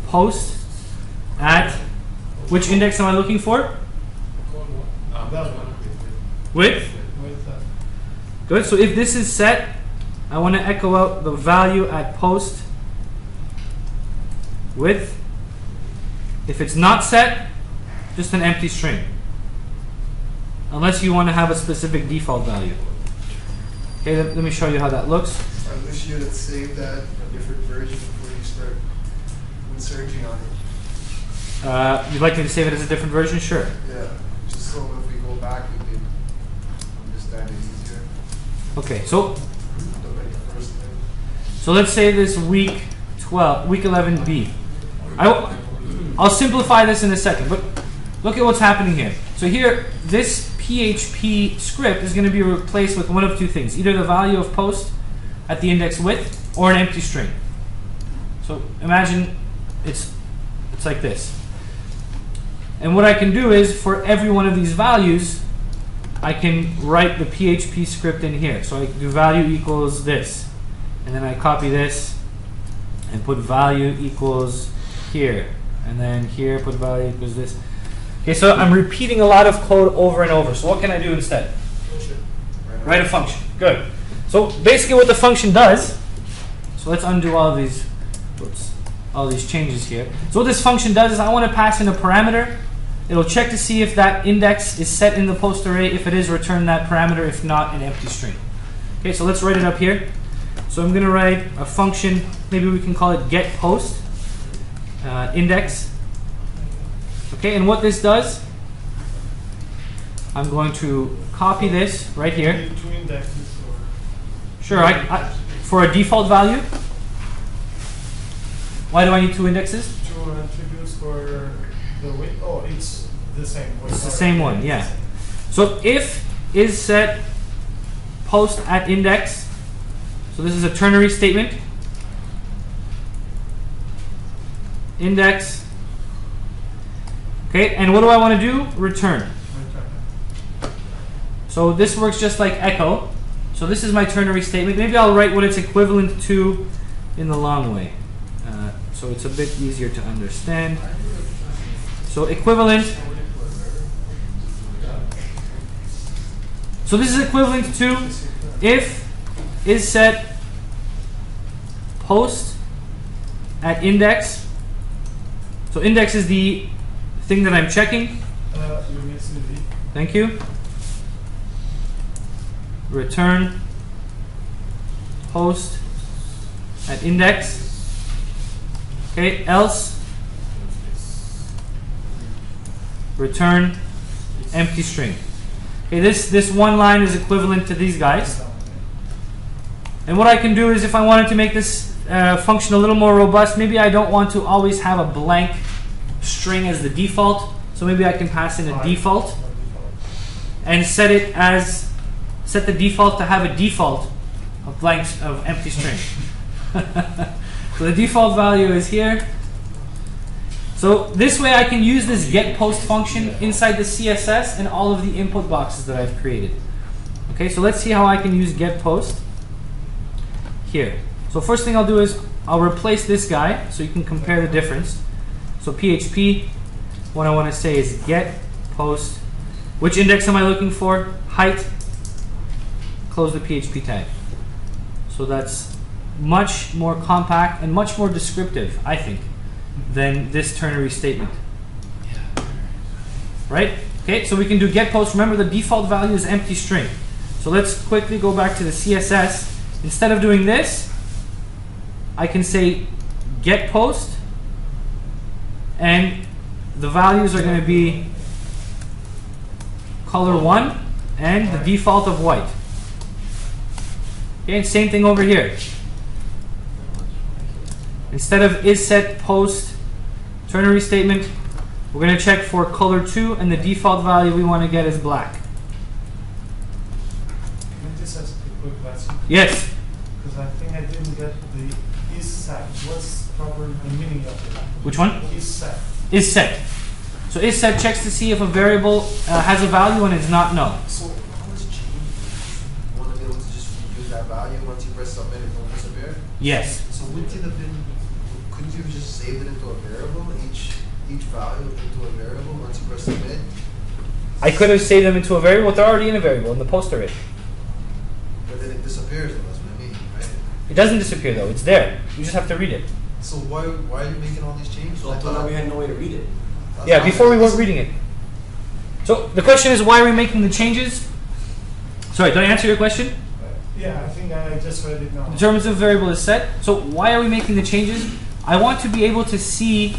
post at which index am I looking for? That one. Width. With that. Good. So if this is set, I want to echo out the value at post width. If it's not set, just an empty string. Unless you want to have a specific default value. Okay, let me show you how that looks. I wish you had saved that in a different version before you start searching on it. You'd like me to save it as a different version? Sure. Yeah, just so if we go back, we can understand it easier. Okay, so The very first thing. So let's say this week 12, week 11b. I'll simplify this in a second, but look at what's happening here. So here, this PHP script is going to be replaced with one of two things: either the value of post at the index width, or an empty string. So imagine it's like this. And what I can do is, for every one of these values, I can write the PHP script in here. So I do value equals this, and then I copy this and put value equals here, and then here put value equals this. Okay, so I'm repeating a lot of code over and over. So what can I do instead? Write a function. Good. So basically what the function does, so let's undo all of these, whoops, all these changes here. So what this function does is I want to pass in a parameter. It'll check to see if that index is set in the post array. If it is, return that parameter. If not, an empty string. Okay, so let's write it up here. So I'm going to write a function, maybe we can call it getPost index. Okay, and what this does, I'm going to copy this right here. Two indexes or Sure, for a default value. Why do I need 2 indexes? 2 attributes for the width. Oh, it's the same. It's the same one, yeah. So if is set post at index, so this is a ternary statement. Index. Okay, and what do I want to do? Return. So this works just like echo. So this is my ternary statement. Maybe I'll write what it's equivalent to in the long way. So it's a bit easier to understand. So equivalent. So this is equivalent to if is set post at index. So index is the thing that I'm checking. Thank you. Return post at index. Okay, else return empty string. Okay, this one line is equivalent to these guys. And what I can do is, if I wanted to make this function a little more robust, maybe I don't want to always have a blank string as the default. So maybe I can pass in a default and set the default to have a default of empty string. So the default value is here. So this way I can use this getPost function inside the CSS and all of the input boxes that I've created. Okay, so let's see how I can use getPost here. So first thing I'll do is I'll replace this guy so you can compare the difference. So PHP, what I want to say is getPost. Which index am I looking for? Height. Close the PHP tag. So that's much more compact and much more descriptive, I think, than this ternary statement. Right? Okay, so we can do getPost. Remember, the default value is empty string. So let's quickly go back to the CSS. Instead of doing this, I can say getPost, and the values are going to be color 1 and the default of white. Okay, and same thing over here. Instead of isSetPost ternary statement, we're going to check for color 2, and the default value we want to get is black. Can I just ask a quick question? Yes. Because I think I didn't get the isSet. What's proper the meaning of it? Which one? isSet. isSet. So isSet checks to see if a variable has a value and it's not null. So how much change? You want to be able to just use that value once you press submit, it will disappear? Yes. So wouldn't it have been, couldn't you just save it into a variable, each value into a variable once you press submit? I could have saved them into a variable. They're already in a variable in the poster it. But then it disappears, though, that's what I mean, right? It doesn't disappear though. It's there. You just have to read it. So why are you making all these changes? So until now we had no way to read it. Yeah, before we weren't reading it. So the question is, why are we making the changes? Sorry, did I answer your question? Yeah, I think I just read it now. The terms of variable is set. So why are we making the changes? I want to be able to see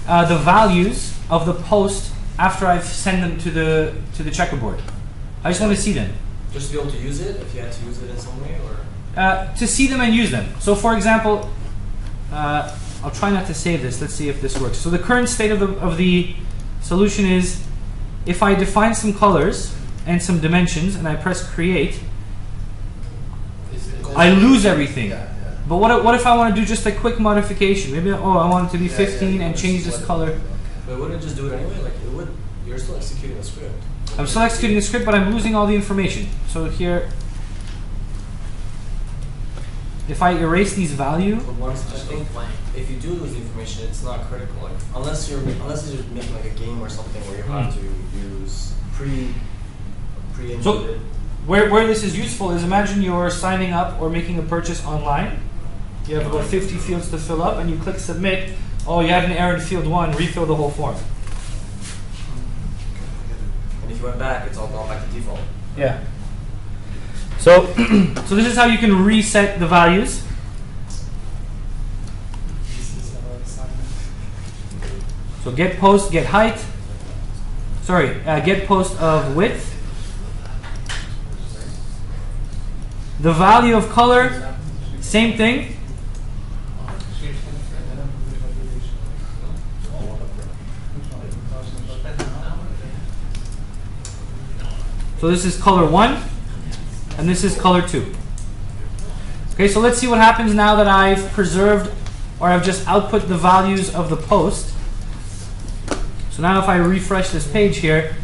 the values of the post after I've sent them to the checkerboard. I just want to see them. Just to be able to use it, if you had to use it in some way, or? To see them and use them. So for example, I'll try not to save this. Let's see if this works. So the current state of the solution is, if I define some colors and some dimensions and I press create, I lose everything. Yeah. But what if I want to do just a quick modification? Maybe, I want it to be 15 and change this color. But wouldn't it just do it anyway? Like it would. You're still executing a script. I'm still executing the script, but I'm losing all the information. So here, if I erase these values, But once I think if you do lose the information, it's not critical. Like, unless you're making like a game or something where you have to use pre-inputted. So where this is useful is, imagine you're signing up or making a purchase online. You have about 50 fields to fill up, and you click submit. Oh, you had an error in field 1. Refill the whole form. And if you went back, it's all gone back to default. Yeah. So so this is how you can reset the values. So get post, get height. Sorry, get post of width. The value of color, Same thing. So this is color 1, and this is color 2. Okay, so let's see what happens now that I've preserved, or I've just output the values of the post. So now if I refresh this page here,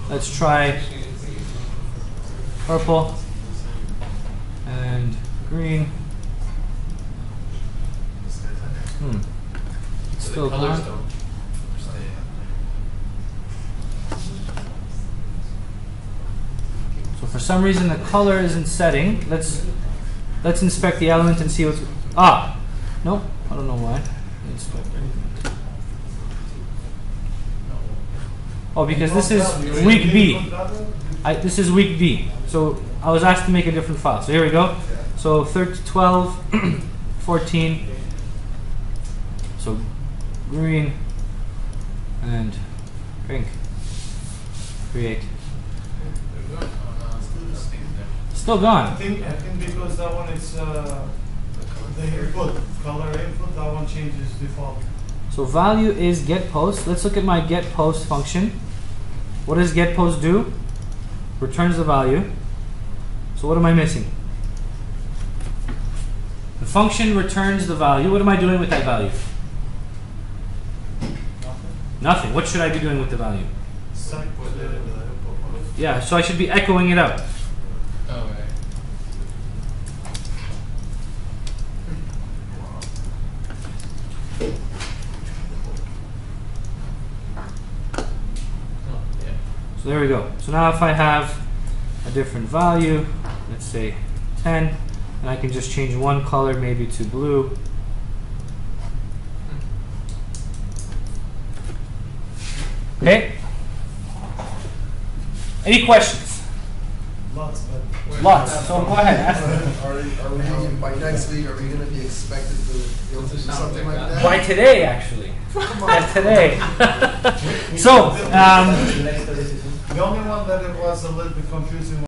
let's try purple and green. Still gone. So for some reason the color isn't setting. Let's inspect the element and see what's no, I don't know why. Oh, because this is week B. This is week B. So I was asked to make a different file. So here we go. So 12, 14. So green and pink. Create. Still gone. I think because that one is the input, color input, that one changes default. So value is getPost. Let's look at my getPost function. What does getPost do? Returns the value. So what am I missing? The function returns the value. What am I doing with that value? Nothing. What should I be doing with the value? Yeah, so I should be echoing it out. So there we go. So now if I have a different value, let's say 10, and I can just change one color maybe to blue. Okay? Any questions? Lots, but Lots. So go ahead, ask them. Are we by next week? Are we going to be expected to be able to do something like that? By today, actually. By today. So, the only one that it was a little bit confusing